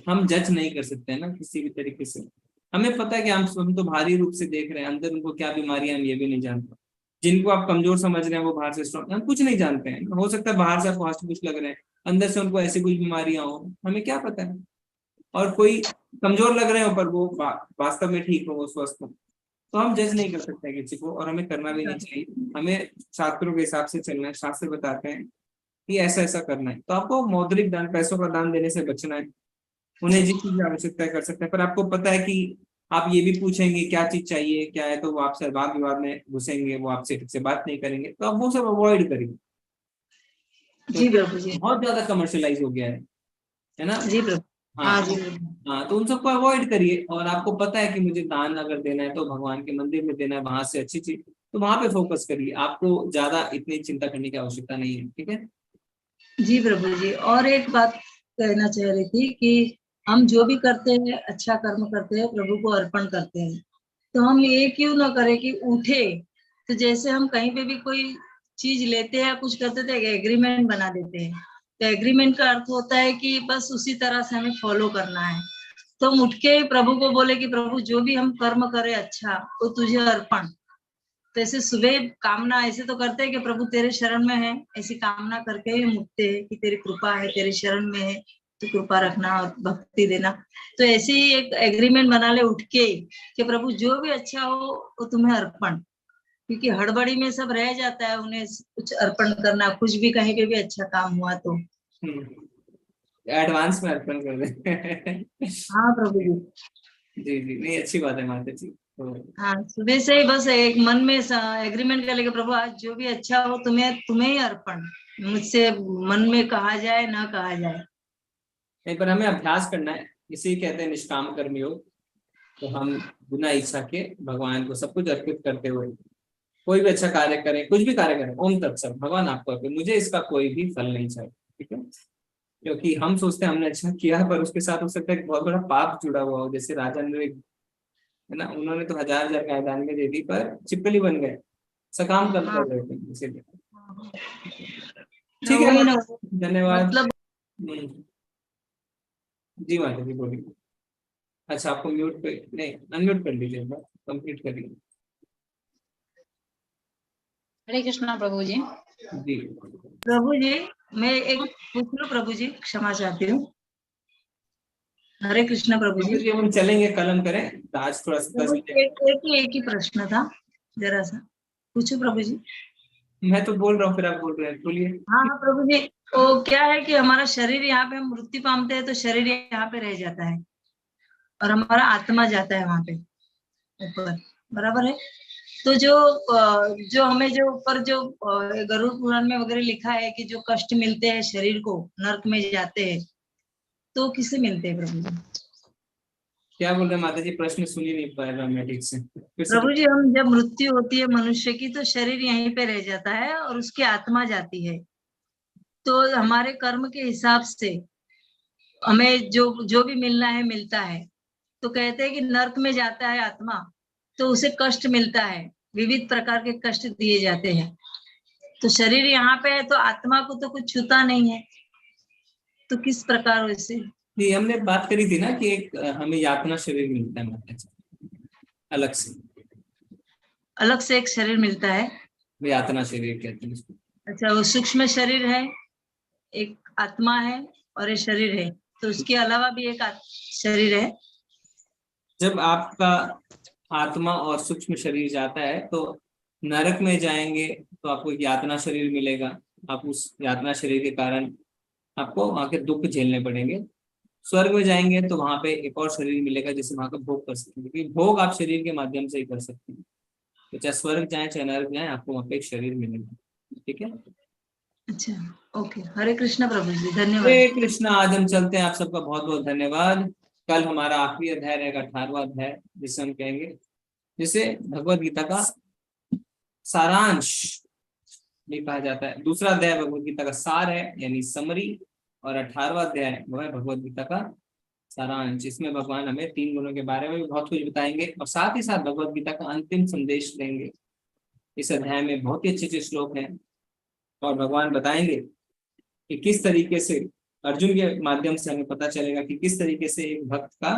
हम जज नहीं कर सकते हैं ना किसी भी तरीके से, हमें पता है कि हम तो भारी रूप से देख रहे हैं, अंदर उनको क्या बीमारी है हम ये भी नहीं जानते। जिनको आप कमजोर समझ रहे हैं वो बाहर से स्ट्रॉन्ग, हम कुछ नहीं जानते हैं, हो सकता है बाहर से आपको हस्त कुछ लग रहे हैं, अंदर से उनको ऐसी कुछ बीमारियां हो, हमें क्या पता है। और कोई कमजोर लग रहे हो पर वो वास्तव में ठीक हो, वो स्वस्थ हो, तो हम जज नहीं कर सकते किसी को, और हमें करना भी नहीं चाहिए। हमें शास्त्रों के हिसाब से चलना है, शास्त्र बताते हैं कि ऐसा ऐसा करना है। तो आपको मौद्रिक दान, पैसों का दान देने से बचना है, उन्हें जिस चीज की आवश्यकता है कर सकते हैं, पर आपको पता है कि आप ये भी पूछेंगे क्या चीज चाहिए क्या है, तो वो आपसे वाद विवाद में घुसेंगे, वो आपसे ठीक से बात नहीं करेंगे, तो आप वो सब अवॉइड करिए। जी प्रभु जी। बहुत ज्यादा कमर्शियलाइज हो गया है ना। जी प्रभु। हाँ जी प्रभु। हाँ, तो उन सबको अवॉइड करिए, और आपको पता है कि मुझे दान अगर देना है तो भगवान के मंदिर में देना है, वहां से अच्छी चीज, तो वहां पे फोकस करिए, आपको ज्यादा इतनी चिंता करने की आवश्यकता नहीं है, ठीक है। जी प्रभु जी, और एक बात कहना चाह रही थी कि हम जो भी करते हैं, अच्छा कर्म करते हैं, प्रभु को अर्पण करते हैं, तो हम ये क्यों ना करें कि उठे, तो जैसे हम कहीं पे भी कोई चीज लेते हैं, कुछ करते थे, एग्रीमेंट बना देते हैं, तो एग्रीमेंट का अर्थ होता है कि बस उसी तरह से हमें फॉलो करना है। तो हम उठ के प्रभु को बोले कि प्रभु जो भी हम कर्म करें अच्छा, वो तुझे अर्पण। तो ऐसे सुबह कामना ऐसे तो करते हैं कि प्रभु तेरे शरण में है, ऐसी कामना करके ही हम उठते हैं कि तेरी कृपा है, तेरे शरण में है, तो कृपा रखना और भक्ति देना। तो ऐसे ही एक एग्रीमेंट बना ले उठ के कि प्रभु जो भी अच्छा हो वो तुम्हें अर्पण, क्योंकि हड़बड़ी में सब रह जाता है, उन्हें कुछ अर्पण करना, कुछ भी कहीं पे भी अच्छा काम हुआ तो। एडवांस में अर्पण कर दे। हाँ प्रभु जी। जी जी, नहीं अच्छी बात है माता जी। तो हाँ, सुबह से ही बस एक मन में एग्रीमेंट कर लेके, प्रभु आज जो भी अच्छा हो तुम्हें ही अर्पण, मुझसे मन में कहा जाए ना कहा जाए। नहीं, पर हमें अभ्यास करना है, इसी कहते हैं निष्काम कर्म योग। तो हम बिना इच्छा के भगवान को सब कुछ अर्पित करते हुए कोई भी अच्छा कार्य करें, कुछ भी कार्य करें, ओम तत्सत, भगवान आपको अर्पित, मुझे इसका कोई भी फल नहीं चाहिए, ठीक है। क्योंकि हम सोचते हैं हमने अच्छा किया, पर उसके साथ हो सकता है एक बहुत बड़ा पाप जुड़ा हुआ हो। जैसे राजा ने, है ना, उन्होंने तो 1000 गाय दान में दे दी, पर चिपकली बन गए, सकाम कर्म कर रहे थे, इसीलिए। ठीक है, धन्यवाद। मतलब जी माता जी बोलिए। अच्छा, आपको म्यूट पे नहीं, अनम्यूट कर लीजिए, कंप्लीट करिए। हरे कृष्णा प्रभु जी। जी प्रभु जी, मैं एक पूछ लूं प्रभु जी, क्षमा चाहती हूँ। हरे कृष्णा प्रभु जी। हम चलेंगे, कल हम करें, आज थोड़ा सा एक ही प्रश्न था, जरा सा पूछो प्रभु जी। मैं तो बोल रहा हूँ, फिर आप बोल रहे हैं, बोलिए। हाँ प्रभु जी, तो क्या है कि हमारा शरीर यहाँ पे हम मृत्यु पामते हैं, तो शरीर यहाँ पे रह जाता है और हमारा आत्मा जाता है वहां पे ऊपर, बराबर है। तो जो हमें जो ऊपर जो गरुड़ पुराण में वगैरह लिखा है कि जो कष्ट मिलते हैं शरीर को, नरक में जाते हैं, तो किसे मिलते हैं प्रभु जी? क्या बोल रहे माता जी, प्रश्न सुन ही नहीं पाया मैं ठीक से। प्रभु जी, हम जब मृत्यु होती है मनुष्य की, तो शरीर यहीं पे रह जाता है और उसकी आत्मा जाती है। तो हमारे कर्म के हिसाब से हमें जो भी मिलना है मिलता है। तो कहते हैं कि नरक में जाता है आत्मा, तो उसे कष्ट मिलता है, विविध प्रकार के कष्ट दिए जाते हैं। तो शरीर यहाँ पे है, तो आत्मा को तो कुछ छूता नहीं है, तो किस प्रकार वैसे? नहीं, हमने बात करी थी ना कि एक हमें यातना शरीर मिलता है माता जी, अलग से एक शरीर मिलता है, यातना शरीर कहते हैं उसको। अच्छा, वो सूक्ष्म शरीर है, एक आत्मा है और एक शरीर है, तो उसके अलावा भी एक शरीर है। जब आपका आत्मा और सूक्ष्म शरीर जाता है तो नरक में जाएंगे, तो आपको एक यातना शरीर मिलेगा। आप उस यातना शरीर के कारण आपको वहां के दुख झेलने पड़ेंगे। स्वर्ग में जाएंगे तो वहां पे एक और शरीर मिलेगा, जिससे वहां का भोग कर सकते हैं, क्योंकि भोग आप शरीर के माध्यम से ही कर सकते हैं। तो चाहे स्वर्ग जाए चाहे नरक जाए, आपको वहां पे एक शरीर मिलेगा, ठीक है। अच्छा, ओके, हरे कृष्णा प्रभु जी, धन्यवाद। हरे कृष्णा। आज हम चलते हैं, आप सबका बहुत बहुत धन्यवाद। कल हमारा आखिरी अध्याय रहेगा, 18वां अध्याय, जिसे हम कहेंगे, जिसे भगवद गीता का सारांश भी कहा जाता है। दूसरा अध्याय भगवद गीता का सार है, यानी समरी, और 18वां अध्याय वो है भगवद गीता का सारांश। इसमें भगवान हमें 3 गुणों के बारे में भी बहुत कुछ बताएंगे, और साथ ही साथ भगवद गीता का अंतिम संदेश देंगे। इस अध्याय में बहुत ही अच्छे श्लोक हैं, और भगवान बताएंगे कि किस तरीके से अर्जुन के माध्यम से हमें पता चलेगा कि किस तरीके से एक भक्त का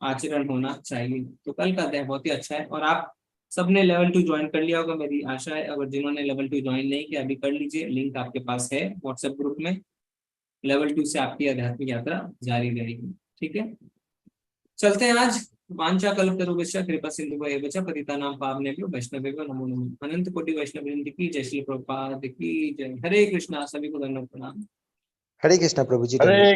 आचरण होना चाहिए। तो कल का अध्याय बहुत ही अच्छा है, और आप सबने लेवल 2 ज्वाइन कर लिया होगा, मेरी आशा है। अगर जिन्होंने लेवल 2 ज्वाइन नहीं किया, अभी कर लीजिए, लिंक आपके पास है व्हाट्सएप ग्रुप में। लेवल 2 से आपकी आध्यात्मिक यात्रा जारी रहेगी, ठीक है। चलते हैं आज। वांछा कल्पतरुभ्यश्च कृपा सिन्धुभ्येव च पतितानां पावनेभ्यो वैष्णवेभ्यो नमो नमः। अनंत कोटि वैष्णव वृंद की जय, श्री प्रभुपाद की जय। हरे कृष्णा। सभी को धन्यवाद, प्रणाम। हरे कृष्णा प्रभु जी। हरे